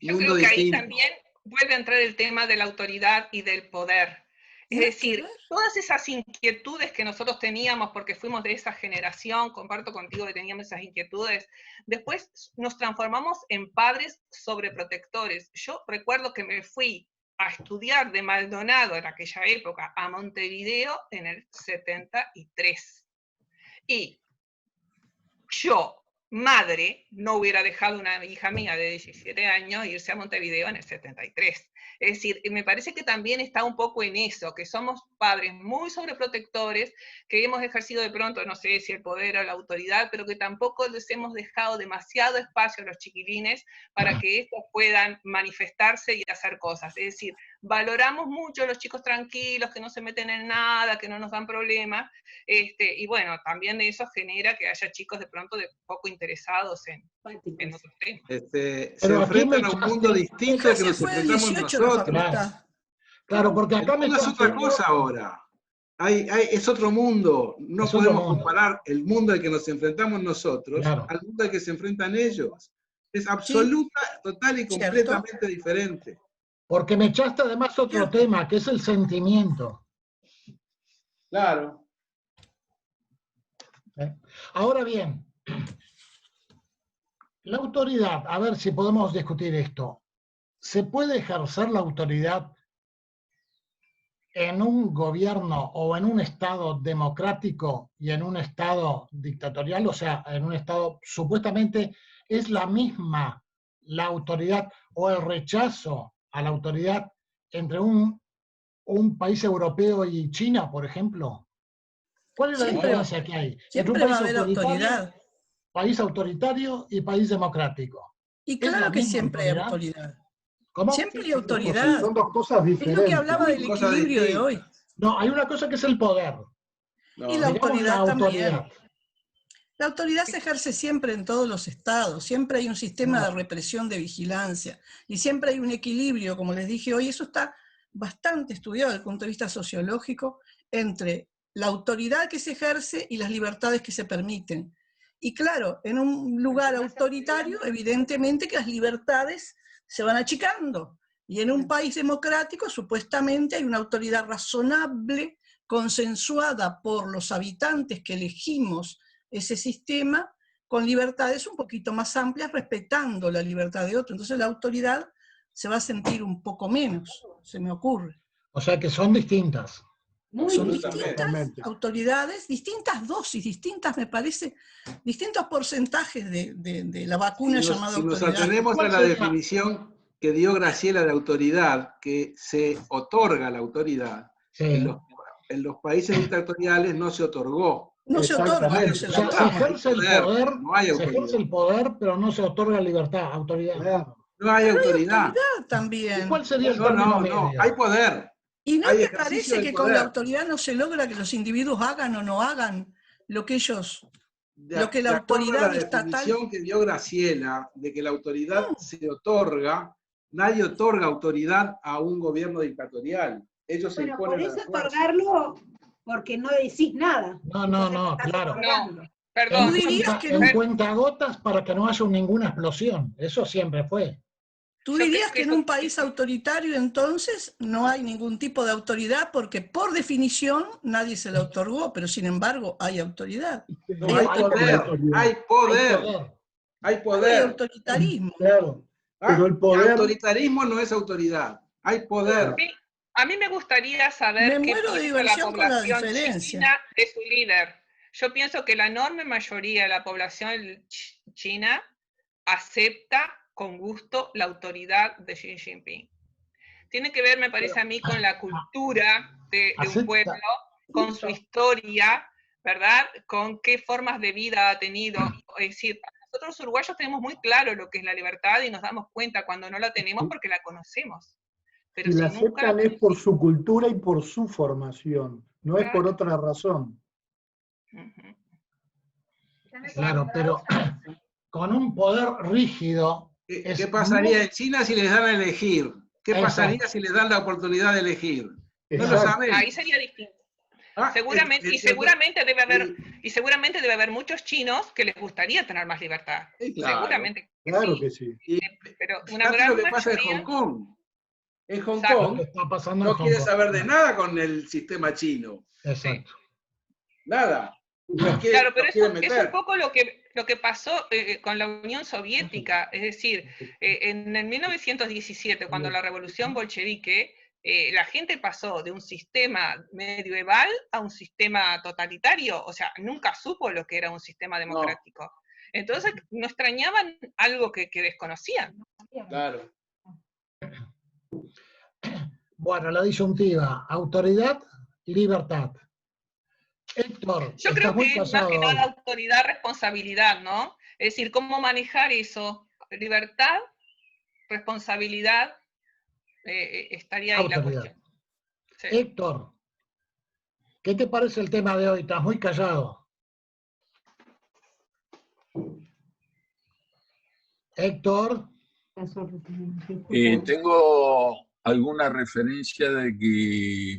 yo creo que ahí también vuelve a entrar el tema de la autoridad y del poder. Es decir, todas esas inquietudes que nosotros teníamos, porque fuimos de esa generación, comparto contigo que teníamos esas inquietudes, después nos transformamos en padres sobreprotectores. Yo recuerdo que me fui a estudiar de Maldonado en aquella época a Montevideo en el 73. Y yo, madre, no hubiera dejado una hija mía de 17 años irse a Montevideo en el 73. Es decir, me parece que también está un poco en eso, que somos padres muy sobreprotectores, que hemos ejercido de pronto, no sé si el poder o la autoridad, pero que tampoco les hemos dejado demasiado espacio a los chiquilines para que estos puedan manifestarse y hacer cosas. Es decir, valoramos mucho a los chicos tranquilos, que no se meten en nada, que no nos dan problemas, y bueno, también eso genera que haya chicos de pronto poco interesados en otros temas. Se enfrentan a un mundo distinto que nos enfrentamos nosotros. Claro, porque acá me es otra cosa ahora. Es otro mundo. No podemos comparar el mundo al que nos enfrentamos nosotros al mundo al que se enfrentan ellos. Es absoluta, total y completamente diferente. Porque me echaste además otro tema, que es el sentimiento. Claro. Ahora bien, la autoridad, a ver si podemos discutir esto. ¿Se puede ejercer la autoridad en un gobierno o en un estado democrático y en un estado dictatorial? O sea, en un estado supuestamente es la misma la autoridad o el rechazo a la autoridad entre un país europeo y China, por ejemplo. ¿Cuál es la diferencia que hay entre un país país autoritario y país democrático? Y claro que siempre hay autoridad. ¿Cómo? Siempre hay autoridad. Son dos cosas diferentes. Es lo que hablaba del equilibrio de hoy. No, hay una cosa que es el poder. Y la autoridad también. La autoridad se ejerce siempre en todos los estados, siempre hay un sistema de represión, de vigilancia, y siempre hay un equilibrio, como les dije hoy, eso está bastante estudiado desde el punto de vista sociológico, entre la autoridad que se ejerce y las libertades que se permiten. Y claro, en un lugar autoritario, evidentemente que las libertades se van achicando, y en un país democrático supuestamente hay una autoridad razonable, consensuada por los habitantes que elegimos ese sistema, con libertades un poquito más amplias, respetando la libertad de otro. Entonces la autoridad se va a sentir un poco menos, se me ocurre. O sea que son distintas. Son distintas autoridades, distintas dosis, distintas, me parece, distintos porcentajes de la vacuna llamada autoridad. Si nos atenemos a la definición que dio Graciela de autoridad, que se otorga la autoridad, en los países dictatoriales no se otorgó. No se otorga, se ejerce el poder, no hay autoridad. Se ejerce el poder, pero no se otorga libertad, autoridad. No hay autoridad. También. ¿Y cuál sería el término medio? No, hay poder. ¿Y no te parece que con la autoridad no se logra que los individuos hagan o no hagan lo que ellos, lo que la autoridad estatal... La definición que dio Graciela de que la autoridad se otorga, nadie otorga autoridad a un gobierno dictatorial. Ellos se imponen. Por eso otorgarlo, porque no decís nada. No, claro. No, perdón. En cuentagotas para que no haya ninguna explosión. Eso siempre fue. Tú dirías que en un país autoritario entonces no hay ningún tipo de autoridad porque por definición nadie se la otorgó, pero sin embargo hay autoridad. No, hay poder, hay poder, hay poder. Hay autoritarismo. Claro, pero el poder... Autoritarismo no es autoridad, hay poder. Sí, a mí me gustaría saber Me qué muero de piensa la diversión con la población diferencia. china de su líder. Yo pienso que la enorme mayoría de la población china acepta con gusto la autoridad de Xi Jinping. Tiene que ver, me parece a mí, con la cultura de un pueblo, con su historia, ¿verdad? Con qué formas de vida ha tenido. Es decir, nosotros los uruguayos tenemos muy claro lo que es la libertad y nos damos cuenta cuando no la tenemos porque la conocemos. Pero si la nunca aceptan es por su cultura y por su formación, no es por otra razón. Claro, pero con un poder rígido... ¿Qué pasaría en China si les dan a elegir? ¿Qué pasaría si les dan la oportunidad de elegir? No lo saben. Ahí sería distinto. Seguramente debe haber muchos chinos que les gustaría tener más libertad. Sí, claro, seguramente. Claro que sí. Pero una gran lo que pasa en Hong Kong. En Hong Kong no quiere saber de nada con el sistema chino. Exacto. Nada. Claro, pero eso es un poco lo que pasó con la Unión Soviética. Es decir, en el 1917, cuando la revolución bolchevique, la gente pasó de un sistema medieval a un sistema totalitario. O sea, nunca supo lo que era un sistema democrático. No. Entonces, no extrañaban algo que desconocían. Claro. Bueno, la disyuntiva, autoridad y libertad. Héctor, yo creo que es más que nada autoridad, responsabilidad, ¿no? Es decir, cómo manejar eso. Libertad, responsabilidad, estaría ahí la cuestión. Sí. Héctor, ¿qué te parece el tema de hoy? Estás muy callado. Héctor. Tengo alguna referencia de que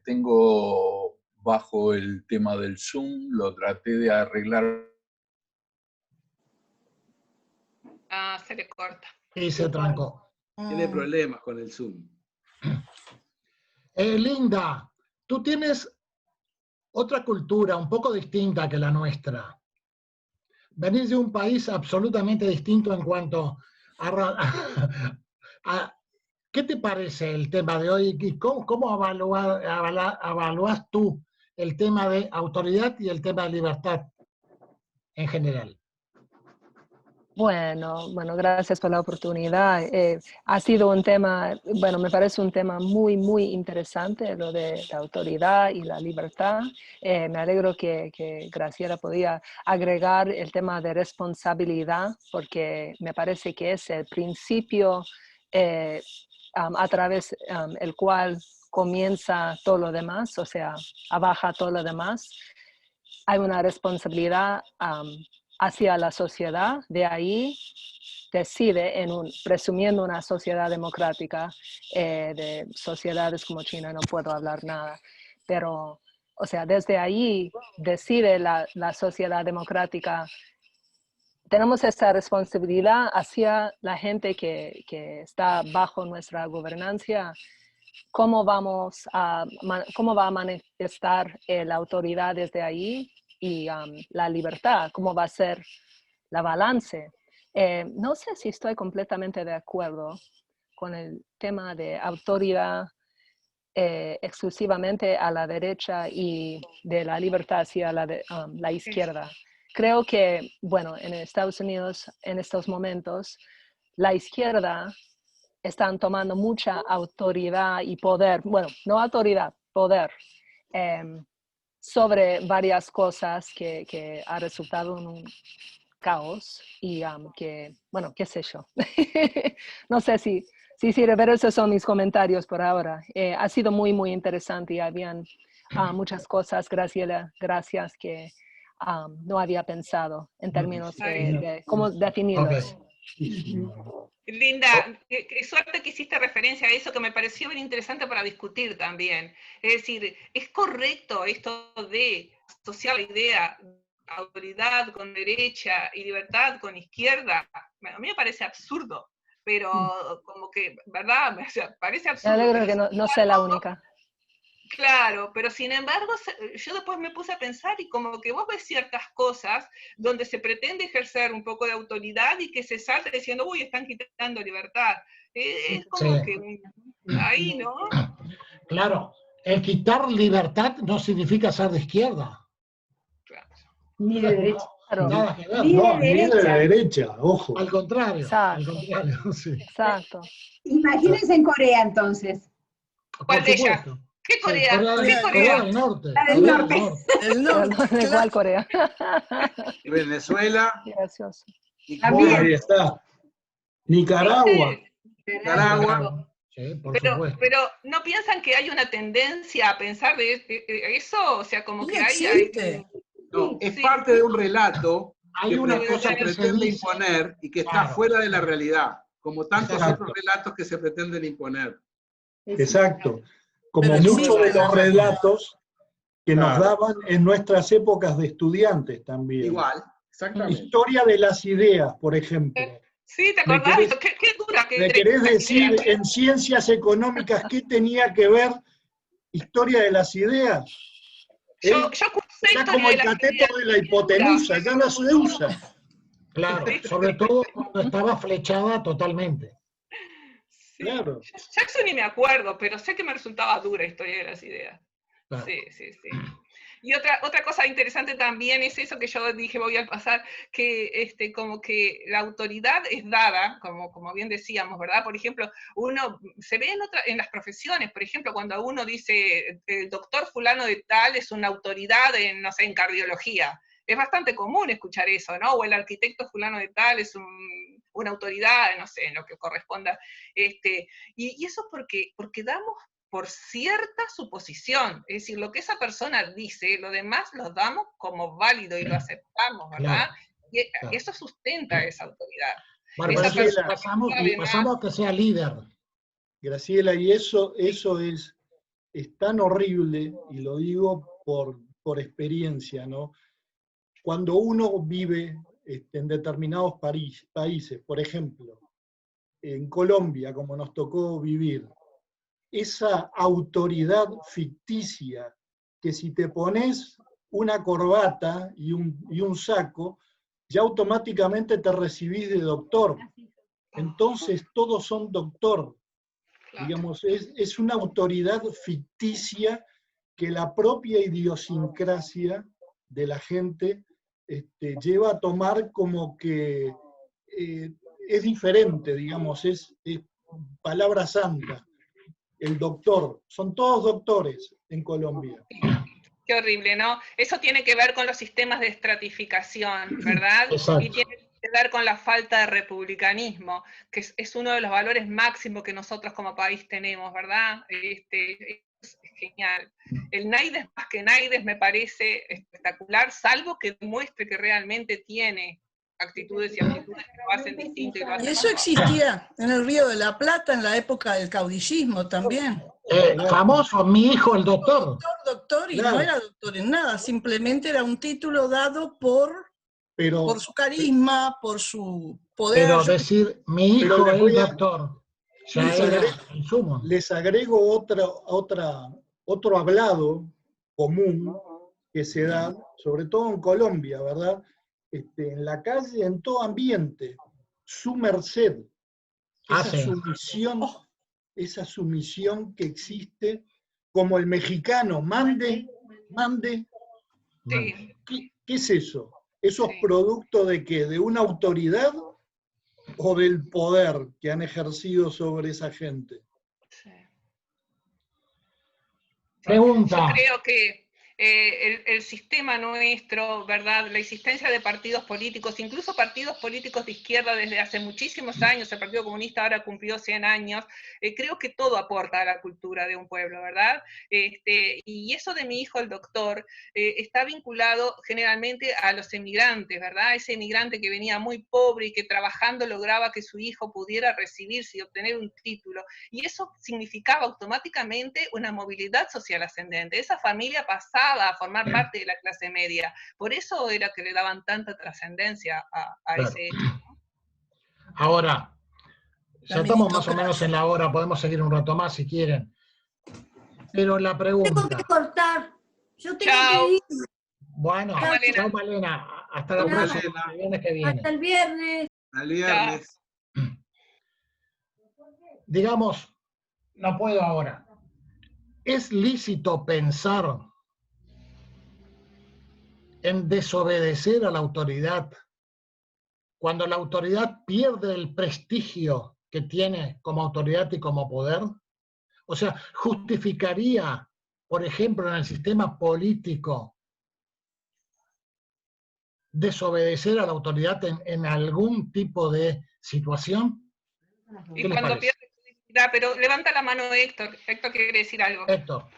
tengo bajo el tema del Zoom, lo traté de arreglar. Se le corta. Y se trancó. Tiene problemas con el Zoom. Linda, tú tienes otra cultura un poco distinta que la nuestra. Venís de un país absolutamente distinto en cuanto a ¿qué te parece el tema de hoy y cómo evalúas tú el tema de autoridad y el tema de libertad en general? Bueno, gracias por la oportunidad. Ha sido un tema, me parece un tema muy, muy interesante, lo de la autoridad y la libertad. Me alegro que Graciela podía agregar el tema de responsabilidad, porque me parece que es el principio a través del cual comienza todo lo demás, o sea, abajo todo lo demás. Hay una responsabilidad hacia la sociedad, de ahí decide, presumiendo una sociedad democrática, de sociedades como China no puedo hablar nada, pero, o sea, desde ahí decide la sociedad democrática, tenemos esta responsabilidad hacia la gente que está bajo nuestra gobernancia. ¿Cómo va a manifestar la autoridad desde ahí? Y la libertad, cómo va a ser la balance. No sé si estoy completamente de acuerdo con el tema de autoridad exclusivamente a la derecha y de la libertad hacia la izquierda. Creo que, en Estados Unidos, en estos momentos, la izquierda están tomando mucha autoridad y poder, no autoridad, poder, sobre varias cosas que ha resultado en un caos y qué sé yo. No sé si sirve, pero esos son mis comentarios por ahora. Ha sido muy, muy interesante y habían muchas cosas, Graciela, gracias, que no había pensado en términos de cómo definirlos. Linda, qué suerte que hiciste referencia a eso, que me pareció bien interesante para discutir también. Es decir, ¿es correcto esto de asociar la idea autoridad con derecha y libertad con izquierda? A mí me parece absurdo, pero como que, ¿verdad? O sea, parece Me absurdo. alegro que no sea la única. Claro, pero sin embargo, yo después me puse a pensar y como que vos ves ciertas cosas donde se pretende ejercer un poco de autoridad y que se salta diciendo, uy, están quitando libertad. Es como que ahí, ¿no? Claro, el quitar libertad no significa ser de izquierda. Ni de derecha. Claro. Nada que ver. Ni No, de ni de derecha. derecha, ojo. Al contrario, Exacto. sí. Exacto. Imagínense en Corea entonces. ¿Cuál Por de ellas? supuesto. ¿Qué Sí, Corea? ¿Qué Corea del Norte. La del Corea norte. El norte, ¿De claro. cuál Corea? Venezuela, Gracioso. Nicaragua, Ahí está. Nicaragua. Nicaragua. Sí, por supuesto. Pero ¿no piensan que hay una tendencia a pensar de eso? O sea, como Sí que hay existe. No, es Sí. parte de un relato Hay que una cosa se que se pretende dice. imponer y que está Claro. fuera de la realidad, como tantos Exacto. otros relatos que se pretenden imponer. Exacto. Como Pero muchos de existe. los relatos que nos Claro. daban en nuestras épocas de estudiantes también. Igual, exactamente. Historia de las ideas, por ejemplo. Sí, ¿te ¿Me acordás? querés- ¿Qué dura? ¿Me querés decir en ciencias económicas qué tenía que ver historia de las ideas? Yo cursé Era historia como de el las cateto ideas. de la hipotenusa, ya no se usa. Claro, sobre todo cuando estaba flechada totalmente. Sí. Claro. Ya eso ni me acuerdo, pero sé que me resultaba dura historia de las ideas. Claro. Sí. Y otra cosa interesante también es eso que yo dije, voy a pasar, que como que la autoridad es dada, como bien decíamos, ¿verdad? Por ejemplo, uno se ve en las profesiones, por ejemplo, cuando uno dice, el doctor fulano de tal es una autoridad en, no sé, en cardiología. Es bastante común escuchar eso, ¿no? O el arquitecto fulano de tal es una autoridad, no sé, en lo que corresponda. Y eso porque damos por cierta suposición, es decir, lo que esa persona dice, lo demás lo damos como válido y lo aceptamos, ¿verdad? Claro. Y eso sustenta esa autoridad. Bueno, Esa por eso persona pasamos a que sea líder. Graciela, y eso es tan horrible, y lo digo por experiencia, ¿no? Cuando uno vive en determinados países, por ejemplo, en Colombia, como nos tocó vivir, esa autoridad ficticia que si te pones una corbata y un saco, ya automáticamente te recibís de doctor. Entonces todos son doctor. Digamos, es una autoridad ficticia que la propia idiosincrasia de la gente lleva a tomar como que es diferente, digamos, es palabra santa. El doctor, son todos doctores en Colombia. Qué horrible, ¿no? Eso tiene que ver con los sistemas de estratificación, ¿verdad? Exacto. Y tiene que ver con la falta de republicanismo, que es uno de los valores máximos que nosotros como país tenemos, ¿verdad? Es genial. El Naides más que Naides me parece espectacular, salvo que demuestre que realmente tiene actitudes y actitudes que lo hacen distinto y lo hacen Y eso mejor. existía en el Río de la Plata en la época del caudillismo también. Famoso, mi hijo el doctor. Doctor, y Claro. no era doctor en nada, simplemente era un título dado por su carisma, por su poder. Pero decir mi Pero hijo les el voy a- doctor, ya Les era agrego, insumo. les agrego otro hablado común que se da, sobre todo en Colombia, ¿verdad? En la calle, en todo ambiente, su merced, esa sumisión que existe, como el mexicano, mande. Sí. ¿Qué es eso? ¿Eso es producto de qué? ¿De una autoridad o del poder que han ejercido sobre esa gente? Pregunta. Yo creo que el sistema nuestro, ¿verdad? La existencia de partidos políticos, incluso partidos políticos de izquierda desde hace muchísimos años, el Partido Comunista ahora cumplió 100 años, creo que todo aporta a la cultura de un pueblo, ¿verdad? Y eso de mi hijo el doctor está vinculado generalmente a los emigrantes, ¿verdad? Ese emigrante que venía muy pobre y que trabajando lograba que su hijo pudiera recibirse y obtener un título, y eso significaba automáticamente una movilidad social ascendente. Esa familia pasaba a formar parte de la clase media. Por eso era que le daban tanta trascendencia a Claro. ese hecho. Ahora, Ya estamos más o menos en la hora, podemos seguir un rato más si quieren. Pero la pregunta... Tengo que cortar. Yo tengo Chao. que ir. Bueno, chao Malena. Hasta la próxima, el viernes que viene. Hasta el viernes. Al viernes. Digamos, no puedo ahora. ¿Es lícito pensar en desobedecer a la autoridad cuando la autoridad pierde el prestigio que tiene como autoridad y como poder? O sea, ¿justificaría, por ejemplo, en el sistema político, desobedecer a la autoridad en algún tipo de situación? Y cuando pierde su dignidad, pero levanta la mano Héctor. Héctor quiere decir algo. Héctor.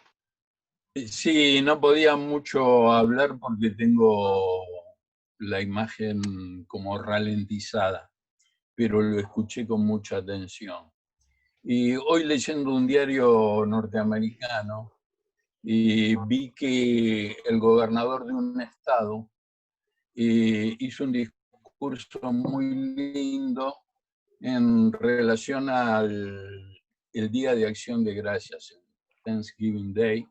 Sí, no podía mucho hablar porque tengo la imagen como ralentizada, pero lo escuché con mucha atención. Y hoy leyendo un diario norteamericano, vi que el gobernador de un estado hizo un discurso muy lindo en relación al Día de Acción de Gracias, Thanksgiving Day,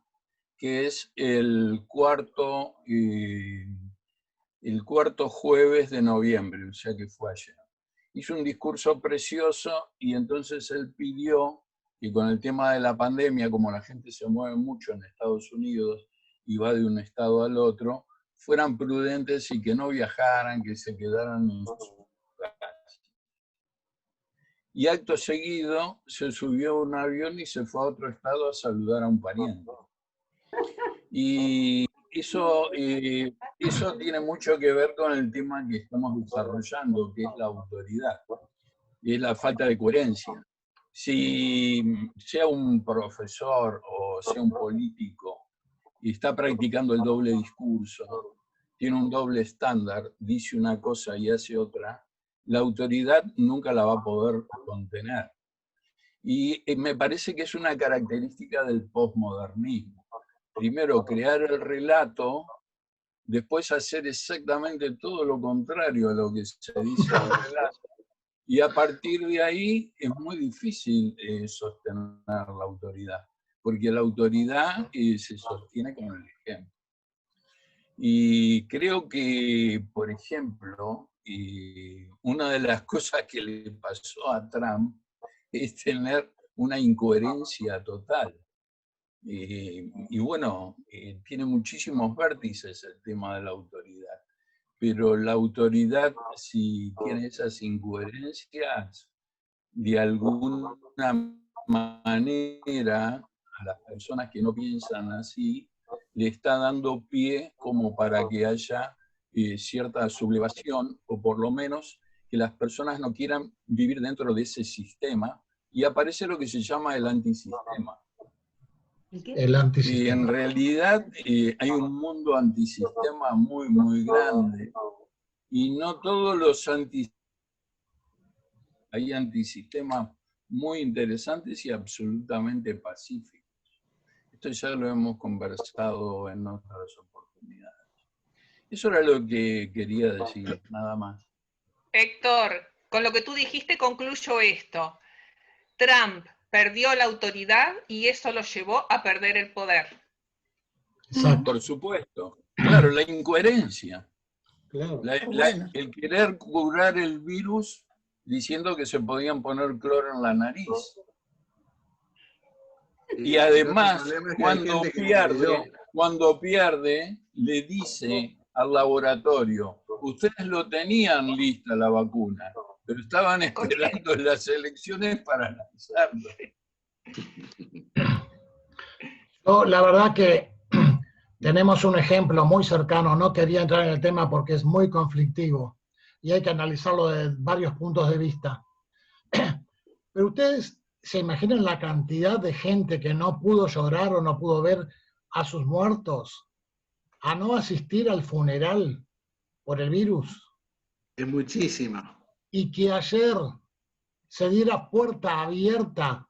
que es el cuarto jueves de noviembre, o sea que fue ayer. Hizo un discurso precioso y entonces él pidió que con el tema de la pandemia, como la gente se mueve mucho en Estados Unidos y va de un estado al otro, fueran prudentes y que no viajaran, que se quedaran en sus casas. Y acto seguido se subió a un avión y se fue a otro estado a saludar a un pariente. Y eso tiene mucho que ver con el tema que estamos desarrollando, que es la autoridad, y es la falta de coherencia. Si sea un profesor o sea un político y está practicando el doble discurso, tiene un doble estándar, dice una cosa y hace otra, la autoridad nunca la va a poder contener. Y me parece que es una característica del posmodernismo. Primero, crear el relato, después hacer exactamente todo lo contrario a lo que se dice en el relato. Y a partir de ahí es muy difícil sostener la autoridad, porque la autoridad se sostiene con el ejemplo. Y creo que, por ejemplo, una de las cosas que le pasó a Trump es tener una incoherencia total. Y bueno, tiene muchísimos vértices el tema de la autoridad, pero la autoridad, si tiene esas incoherencias, de alguna manera a las personas que no piensan así, le está dando pie como para que haya cierta sublevación, o por lo menos que las personas no quieran vivir dentro de ese sistema, y aparece lo que se llama el antisistema. El antisistema. En realidad hay un mundo antisistema muy, muy grande, y no todos los antisistemas. Hay antisistemas muy interesantes y absolutamente pacíficos. Esto ya lo hemos conversado en otras oportunidades. Eso era lo que quería decir, nada más. Héctor, con lo que tú dijiste concluyo esto. Trump perdió la autoridad y eso lo llevó a perder el poder. Exacto. Por supuesto. Claro, la incoherencia. Claro. El querer curar el virus diciendo que se podían poner cloro en la nariz. Y además, cuando pierde, le dice al laboratorio, ustedes lo tenían lista la vacuna, pero estaban esperando las elecciones para lanzarlo. Yo, la verdad que tenemos un ejemplo muy cercano, no quería entrar en el tema porque es muy conflictivo y hay que analizarlo desde varios puntos de vista. Pero ustedes se imaginan la cantidad de gente que no pudo llorar o no pudo ver a sus muertos, a no asistir al funeral por el virus. Es muchísimo. Y que ayer se diera puerta abierta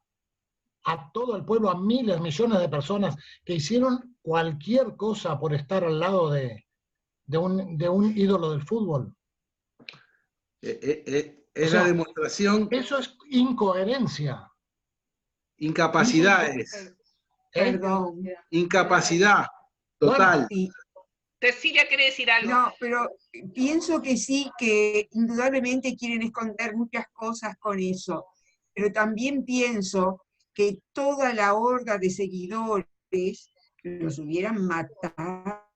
a todo el pueblo, a miles, millones de personas que hicieron cualquier cosa por estar al lado de un ídolo del fútbol. Es Es la demostración. Eso es incoherencia. Incapacidades. Perdón. Incapacidad total. Sí. Cecilia quiere decir algo. No, pero pienso que sí, que indudablemente quieren esconder muchas cosas con eso. Pero también pienso que toda la horda de seguidores los hubieran matado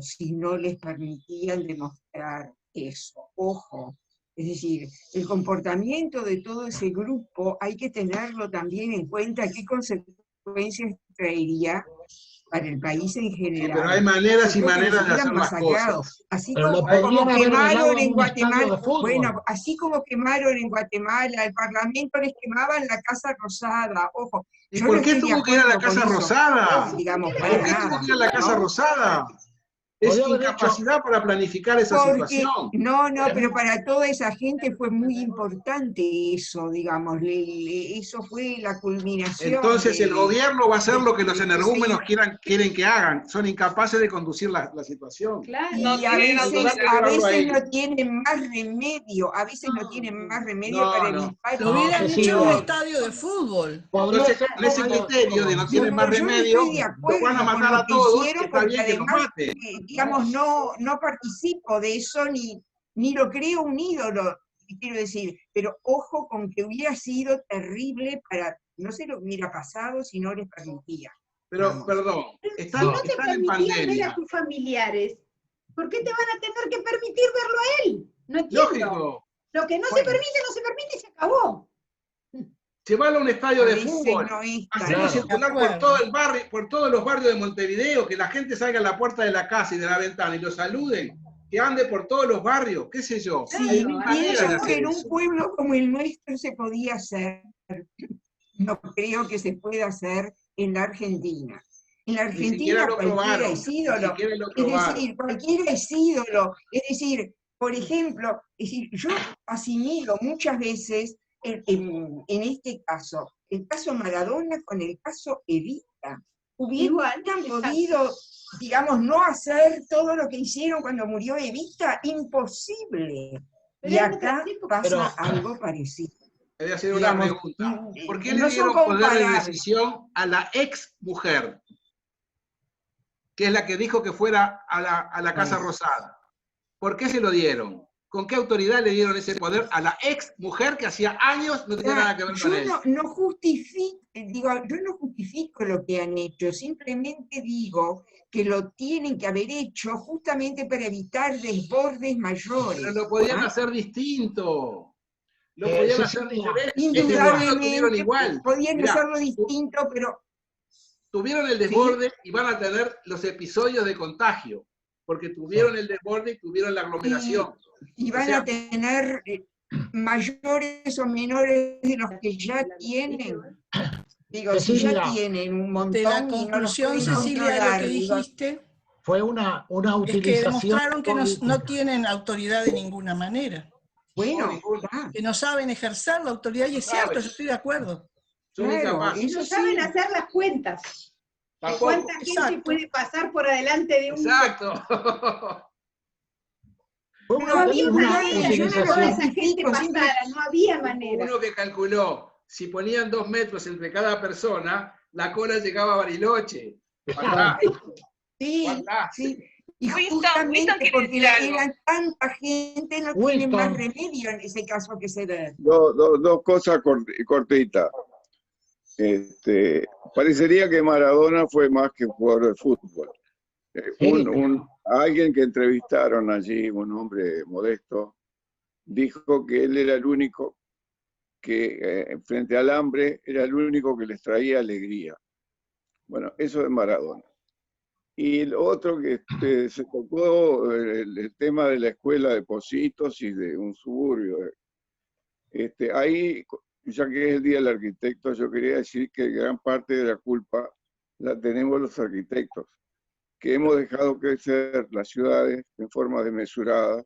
si no les permitían demostrar eso. Ojo. Es decir, el comportamiento de todo ese grupo hay que tenerlo también en cuenta, qué consecuencias traería para el país en general. Sí, pero hay maneras y maneras de hacer las cosas. Así Pero como quemaron en Guatemala, bueno, así como quemaron en Guatemala, el Parlamento les quemaban la Casa Rosada, ojo. ¿Y por qué tuvo que ir a la Casa Rosada? Digamos, ¿Por qué tuvo que ir a la Casa Rosada? Es incapacidad para planificar esa situación. No, pero para toda esa gente fue muy importante eso, digamos, eso fue la culminación. Entonces el gobierno va a hacer lo que los energúmenos quieren que hagan, son incapaces de conducir la situación. Claro. Y a veces no tienen más remedio, para evitar... Lo hubieran hecho en un estadio de fútbol. Entonces, con ese criterio de no tienen más remedio, lo van a matar a todos, está bien que los maten. Digamos, no participo de eso, ni lo creo un ídolo, quiero decir, pero ojo con que hubiera sido terrible no se lo hubiera pasado si no les permitía. Pero, perdón, si no te permitían ver a tus familiares, ¿por qué te van a tener que permitir verlo a él? No entiendo. Lógico. Lo que no se permite, no se permite y se acabó. Llevarlo a un estadio de fútbol, hacerlo circular por todo el barrio, por todos los barrios de Montevideo, que la gente salga a la puerta de la casa y de la ventana y lo saluden, que ande por todos los barrios, qué sé yo. Sí, pienso que en un pueblo como el nuestro se podía hacer, no creo que se pueda hacer en la Argentina. En la Argentina cualquiera es ídolo, es decir, cualquiera es ídolo, es decir, por ejemplo, yo asimilo muchas veces en este caso, el caso Maradona con el caso Evita. Hubieran podido, digamos, no hacer todo lo que hicieron cuando murió Evita, imposible. Y acá pasa algo parecido. Voy a hacer una pregunta. ¿Por qué le dieron poder de decisión a la ex mujer? Que es la que dijo que fuera a la Casa Rosada. ¿Por qué se lo dieron? ¿Con qué autoridad le dieron ese poder a la ex mujer que hacía años no tenía nada que ver con él? Yo no justifico lo que han hecho, simplemente digo que lo tienen que haber hecho justamente para evitar desbordes mayores. Pero lo podían hacer distinto. Lo podían hacer diferente. Indudablemente, igual. Podían hacerlo distinto, pero... Tuvieron el desborde y van a tener los episodios de contagio, porque tuvieron el desborde y tuvieron la aglomeración. Y van a tener mayores o menores de los que ya tienen. Digo, si ya tienen un montón. De la conclusión, Cecilia, de lo que dijiste, fue una utilización. Es que demostraron que no tienen autoridad de ninguna manera. Bueno, que no saben ejercer la autoridad, y es cierto, yo estoy de acuerdo. Claro, ellos saben hacer las cuentas. De cuánta gente puede pasar por adelante de un... Exacto. No había manera, yo no toda esa gente pasara, no había manera. Uno que calculó, si ponían 2 metros entre cada persona, la cola llegaba a Bariloche. Sí. Y justamente porque eran tanta gente, no tienen más remedio en ese caso que ceder. Dos cosas cortitas. Parecería que Maradona fue más que un jugador de fútbol. Alguien que entrevistaron allí, un hombre modesto, dijo que él era el único que frente al hambre era el único que les traía alegría. Bueno, eso es Maradona. Y el otro que se tocó el tema de la escuela de Pocitos y de un suburbio. Ahí, ya que es el Día del Arquitecto, yo quería decir que gran parte de la culpa la tenemos los arquitectos, que hemos dejado crecer las ciudades en forma desmesurada,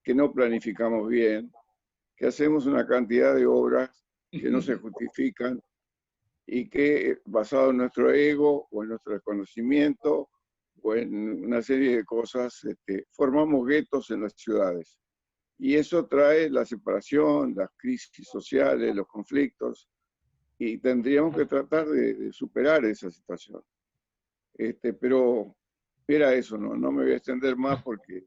que no planificamos bien, que hacemos una cantidad de obras que no se justifican y que, basado en nuestro ego o en nuestro desconocimiento o en una serie de cosas, formamos guetos en las ciudades. Y eso trae la separación, las crisis sociales, los conflictos, y tendríamos que tratar de superar esa situación. Pero era eso, no me voy a extender más porque...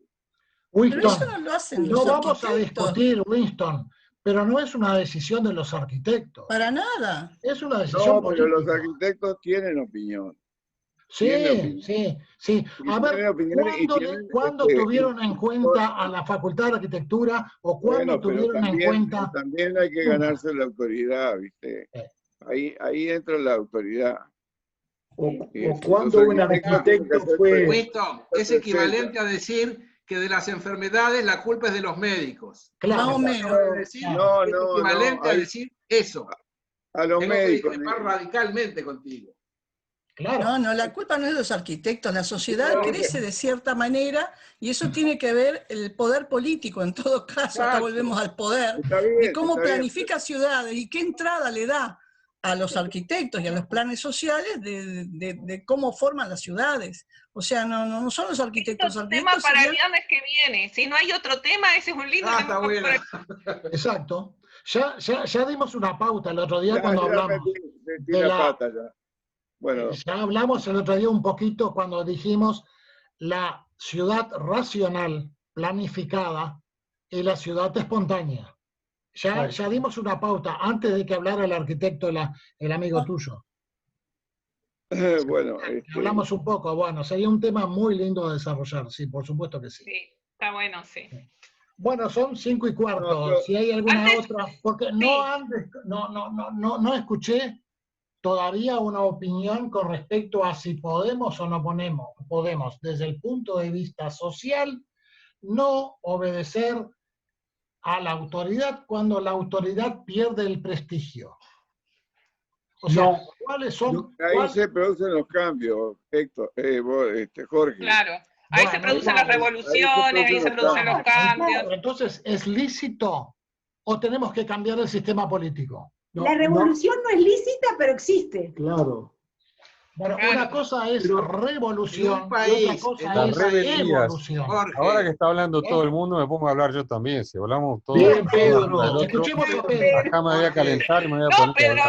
Winston, pero eso no lo hacen no los vamos a arquitectos. discutir, Winston, pero no es una decisión de los arquitectos. Para nada. Es una decisión No, política. pero los arquitectos tienen opinión. Sí, sí. A ver, ¿cuándo tuvieron en cuenta a la Facultad de Arquitectura o cuándo tuvieron en cuenta? También hay que ganarse la autoridad, ¿viste? Ahí entra la autoridad. O cuando un arquitecto fue... Winston, es equivalente a decir que de las enfermedades la culpa es de los médicos. Claro. Más o menos. Es equivalente a decir eso. A los médicos. Tengo que discrepar radicalmente contigo. Claro. No, la culpa no es de los arquitectos, la sociedad crece de cierta manera y eso tiene que ver el poder político, en todo caso, acá volvemos al poder, de cómo planifica ciudades y qué entrada le da a los arquitectos y a los planes sociales de cómo forman las ciudades. O sea, no son los arquitectos. Este tema para el viernes que viene. Si no hay otro tema, ese es un lindo tema. Está bueno. Exacto. Ya dimos una pauta el otro día cuando hablamos. Bueno. Ya hablamos el otro día un poquito cuando dijimos la ciudad racional, planificada, y la ciudad espontánea. Ya dimos una pauta antes de que hablara el arquitecto, el amigo tuyo. Bueno, hablamos un poco, bueno, sería un tema muy lindo de desarrollar, sí, por supuesto que sí. Sí, está bueno, sí. Bueno, son 5:15, si hay alguna otra, porque no escuché todavía una opinión con respecto a si podemos o no podemos, desde el punto de vista social, no obedecer a la autoridad cuando la autoridad pierde el prestigio. O sea, ¿cuáles son? Ahí se producen los cambios, Héctor, Jorge. Claro, ahí se producen las revoluciones, ahí se producen los cambios. Entonces, ¿es lícito o tenemos que cambiar el sistema político? La revolución no es lícita, pero existe. Claro. Bueno, una cosa es revolución país, y otra cosa es evolución. Ahora que está hablando todo el mundo, me pongo a hablar yo también. Si hablamos todos. Bien, Pedro. Escuchemos a Pedro. Acá me voy a calentar y me voy a poner. No, Pedro,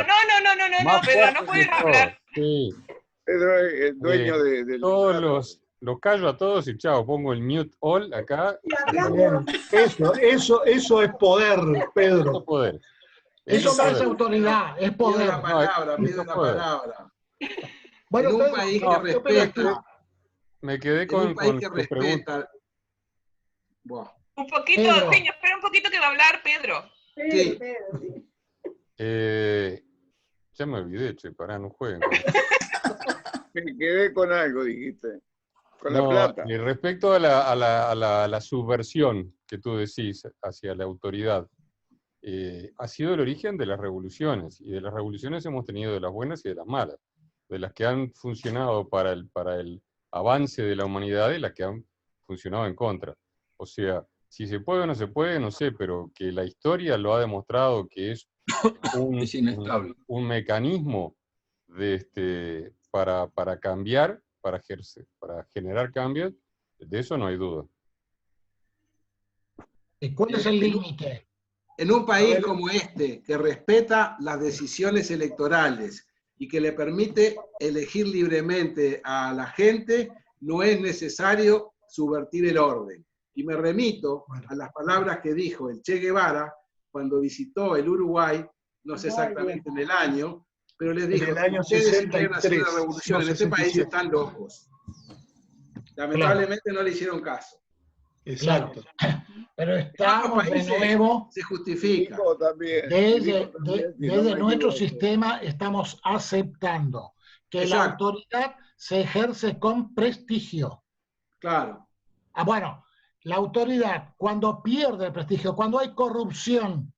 no, Pedro, no puedes hablar. Sí. Pedro es el dueño de todos los callo a todos y chao, pongo el mute all acá. Eso es poder, Pedro. Eso es poder. Eso no es autoridad, es poder. Pido la palabra. Bueno, en un país que respeta. Me quedé con un país que respeta. Un poquito, Peña, espera un poquito que va a hablar Pedro. Sí. Ya me olvidé, pará, no jueguen. Me quedé con algo, dijiste. Con la plata. Respecto a la subversión que tú decís hacia la autoridad, ha sido el origen de las revoluciones, y de las revoluciones hemos tenido de las buenas y de las malas, de las que han funcionado para el avance de la humanidad y las que han funcionado en contra. O sea, si se puede o no se puede, no sé, pero que la historia lo ha demostrado que es un mecanismo para cambiar, para generar cambios, de eso no hay duda. ¿Y cuál es el límite? En un país como este, que respeta las decisiones electorales y que le permite elegir libremente a la gente, no es necesario subvertir el orden. Y me remito a las palabras que dijo el Che Guevara cuando visitó el Uruguay, no sé exactamente en el año, pero les dijo, en el año ustedes 63, quieren hacer una revolución en este país, están locos. Lamentablemente no le hicieron caso. Exacto. Pero estamos de nuevo, se justifica. Desde nuestro sistema estamos aceptando que la autoridad se ejerce con prestigio. Claro. Bueno, la autoridad cuando pierde el prestigio, cuando hay corrupción.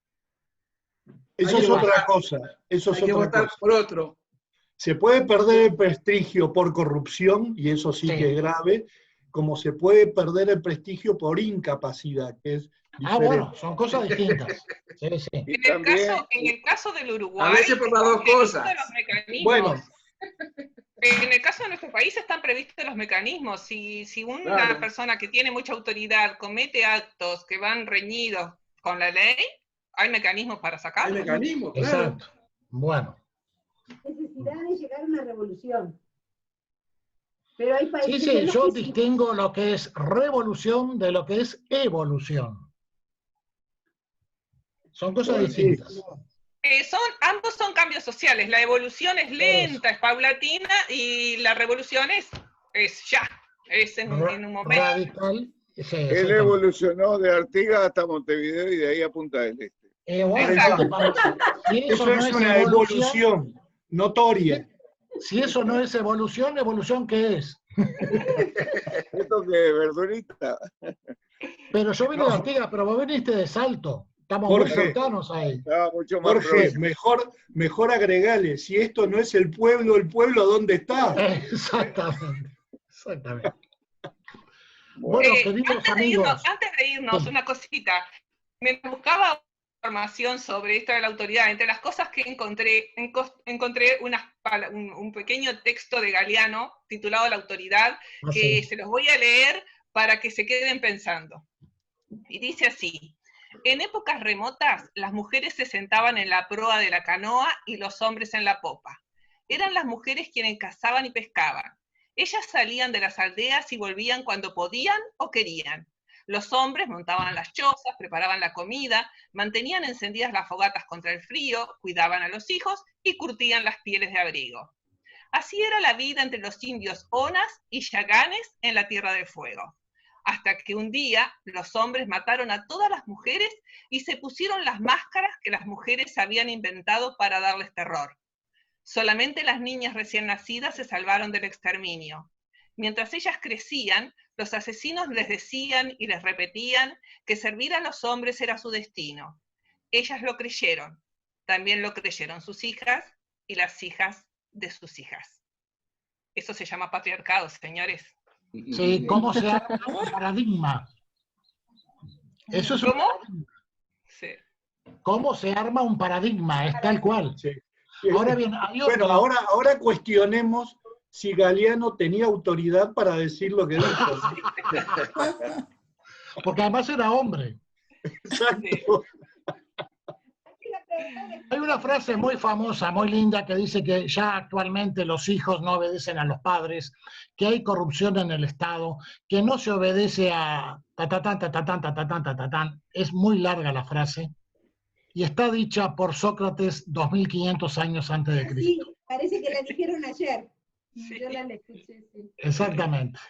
Eso es otra cosa. Eso es otra cosa. Por otro. Se puede perder el prestigio por corrupción, y eso sí que es grave, como se puede perder el prestigio por incapacidad, que es diferente. Bueno, son cosas distintas. Sí. En el caso del Uruguay, a veces por las dos cosas. Bueno, En el caso de nuestro país están previstos los mecanismos. Si una persona que tiene mucha autoridad comete actos que van reñidos con la ley, hay mecanismos para sacarlo. Hay mecanismos, claro. Exacto. Bueno. Necesidad de llegar a una revolución. Pero hay países Sí, en los yo que distingo lo que es revolución de lo que es evolución. Son cosas distintas. Ambos son cambios sociales. La evolución es lenta, es paulatina, y la revolución es ya, es en un momento. Radical. Sí, él evolucionó de Artigas hasta Montevideo y de ahí a Punta del Este. Bueno, si eso no es una evolución notoria. Si eso no es evolución, ¿evolución qué es? Esto que es verdurita. Pero yo vine de Artigas, pero vos viniste de Salto. Estamos muy cercanos ahí. Mucho más Jorge, mejor agregale, si esto no es el pueblo, ¿dónde está? Exactamente. Bueno, queridos amigos. Antes de irnos, una cosita. Me buscaba información sobre esto de la autoridad. Entre las cosas que encontré un pequeño texto de Galeano titulado La autoridad, que se los voy a leer para que se queden pensando. Y dice así: en épocas remotas, las mujeres se sentaban en la proa de la canoa y los hombres en la popa. Eran las mujeres quienes cazaban y pescaban. Ellas salían de las aldeas y volvían cuando podían o querían. Los hombres montaban las chozas, preparaban la comida, mantenían encendidas las fogatas contra el frío, cuidaban a los hijos y curtían las pieles de abrigo. Así era la vida entre los indios Onas y Yaganes en la Tierra del Fuego. Hasta que un día los hombres mataron a todas las mujeres y se pusieron las máscaras que las mujeres habían inventado para darles terror. Solamente las niñas recién nacidas se salvaron del exterminio. Mientras ellas crecían, los asesinos les decían y les repetían que servir a los hombres era su destino. Ellas lo creyeron. También lo creyeron sus hijas y las hijas de sus hijas. Eso se llama patriarcado, señores. Sí, ¿cómo se arma un paradigma? Eso es un paradigma. Sí. ¿Cómo se arma un paradigma? Es tal cual. Sí. Ahora bien, hay otro. Bueno, ahora cuestionemos si Galeano tenía autoridad para decir lo que dijo. Porque además era hombre. Exacto. Hay una frase muy famosa, muy linda, que dice que ya actualmente los hijos no obedecen a los padres, que hay corrupción en el Estado, que no se obedece a tatatán, tatatán, tatatán, tatatán. Es muy larga la frase y está dicha por Sócrates 2500 años antes de Cristo. Sí, parece que la dijeron ayer. Yo la escuché, sí. Exactamente.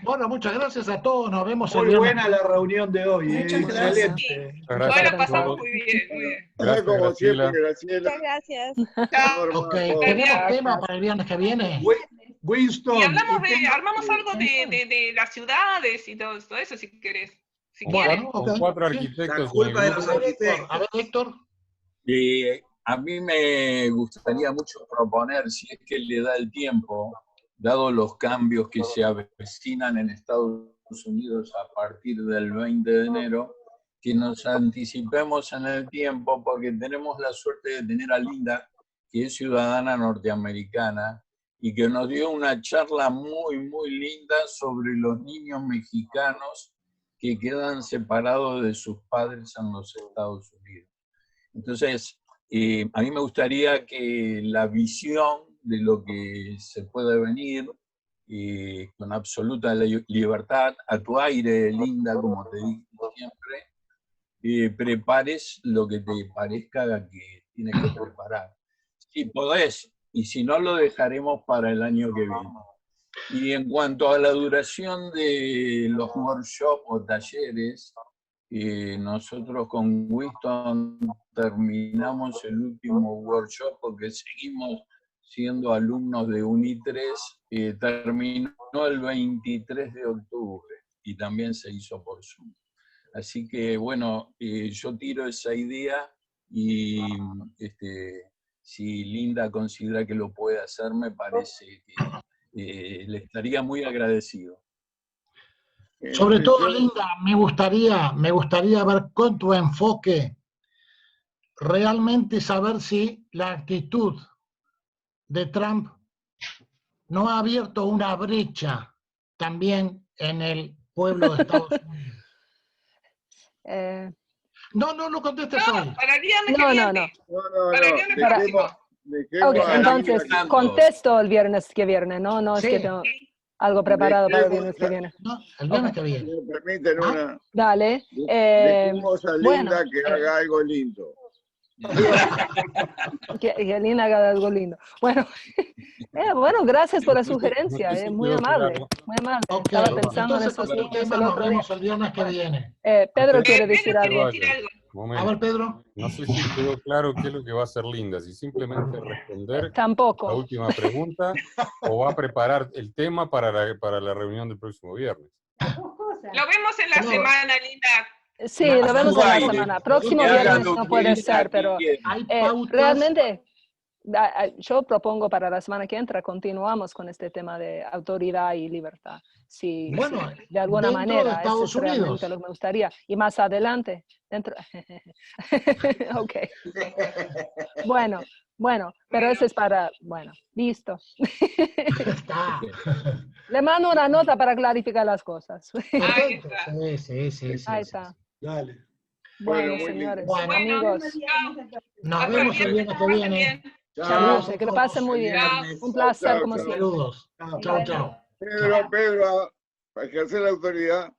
Bueno, muchas gracias a todos. Nos vemos el Muy viernes. buena la reunión de hoy. Excelente. Hoy la pasamos muy bien, muy bien. Gracias, como siempre, Graciela. Muchas gracias. Okay, ¿tenemos tema para el viernes que viene? Winston. Y armamos algo de las ciudades y todo eso, si querés. Si quieres. Con 4 arquitectos. La culpa de los arquitectos. A ver, Héctor. A mí me gustaría mucho proponer, si es que le da el tiempo, dado los cambios que se avecinan en Estados Unidos a partir del 20 de enero, que nos anticipemos en el tiempo, porque tenemos la suerte de tener a Linda, que es ciudadana norteamericana, y que nos dio una charla muy, muy linda sobre los niños mexicanos que quedan separados de sus padres en los Estados Unidos. Entonces, a mí me gustaría que la visión de lo que se puede venir, con absoluta libertad, a tu aire, Linda, como te digo siempre, prepares lo que te parezca que tienes que preparar. Si podés, y si no, lo dejaremos para el año que viene. Y en cuanto a la duración de los workshops o talleres, nosotros con Winston terminamos el último workshop porque seguimos siendo alumnos de UNI3, terminó el 23 de octubre y también se hizo por Zoom. Así que bueno, yo tiro esa idea y si Linda considera que lo puede hacer, me parece que le estaría muy agradecido. Sobre todo, Linda, me gustaría ver con tu enfoque realmente saber si la actitud de Trump no ha abierto una brecha también en el pueblo de Estados Unidos? No contestes hoy. Para el viernes que No, viene. no. Para el viernes próximo. Ok, entonces contesto el viernes que viene, no es Sí. que tengo algo preparado para el viernes que viene. No, el viernes que viene. ¿Me permiten una? Dale. Dejemos a Bueno, Linda que haga algo lindo. que Lina haga algo lindo. Bueno, bueno, gracias por la sugerencia, muy amable, muy amable. Ok, Estaba pensando en entonces esos con tu niños tema el nos otro día. vemos el viernes que viene. Pedro quiere decir algo. A ver, Pedro. No sé si quedó claro qué es lo que va a hacer Linda, si simplemente responder Tampoco. la última pregunta o va a preparar el tema para la reunión del próximo viernes. Lo vemos en la semana, Linda. Sí, lo vemos en la semana. Próximo viernes no puede ser, pero realmente yo propongo para la semana que entra continuamos con este tema de autoridad y libertad. Si de alguna manera, eso es realmente lo que me gustaría. Y más adelante, dentro... Ok. Bueno, pero eso es para... Bueno, listo. Le mando una nota para clarificar las cosas. Ahí está. Sí. Ahí está. Dale. Bueno, señores, Bueno, amigos. Nos vemos el viernes que viene. Saludos, que lo pasen muy bien. Un placer, como siempre. Saludos. Chao. Pedro, a ejercer la autoridad.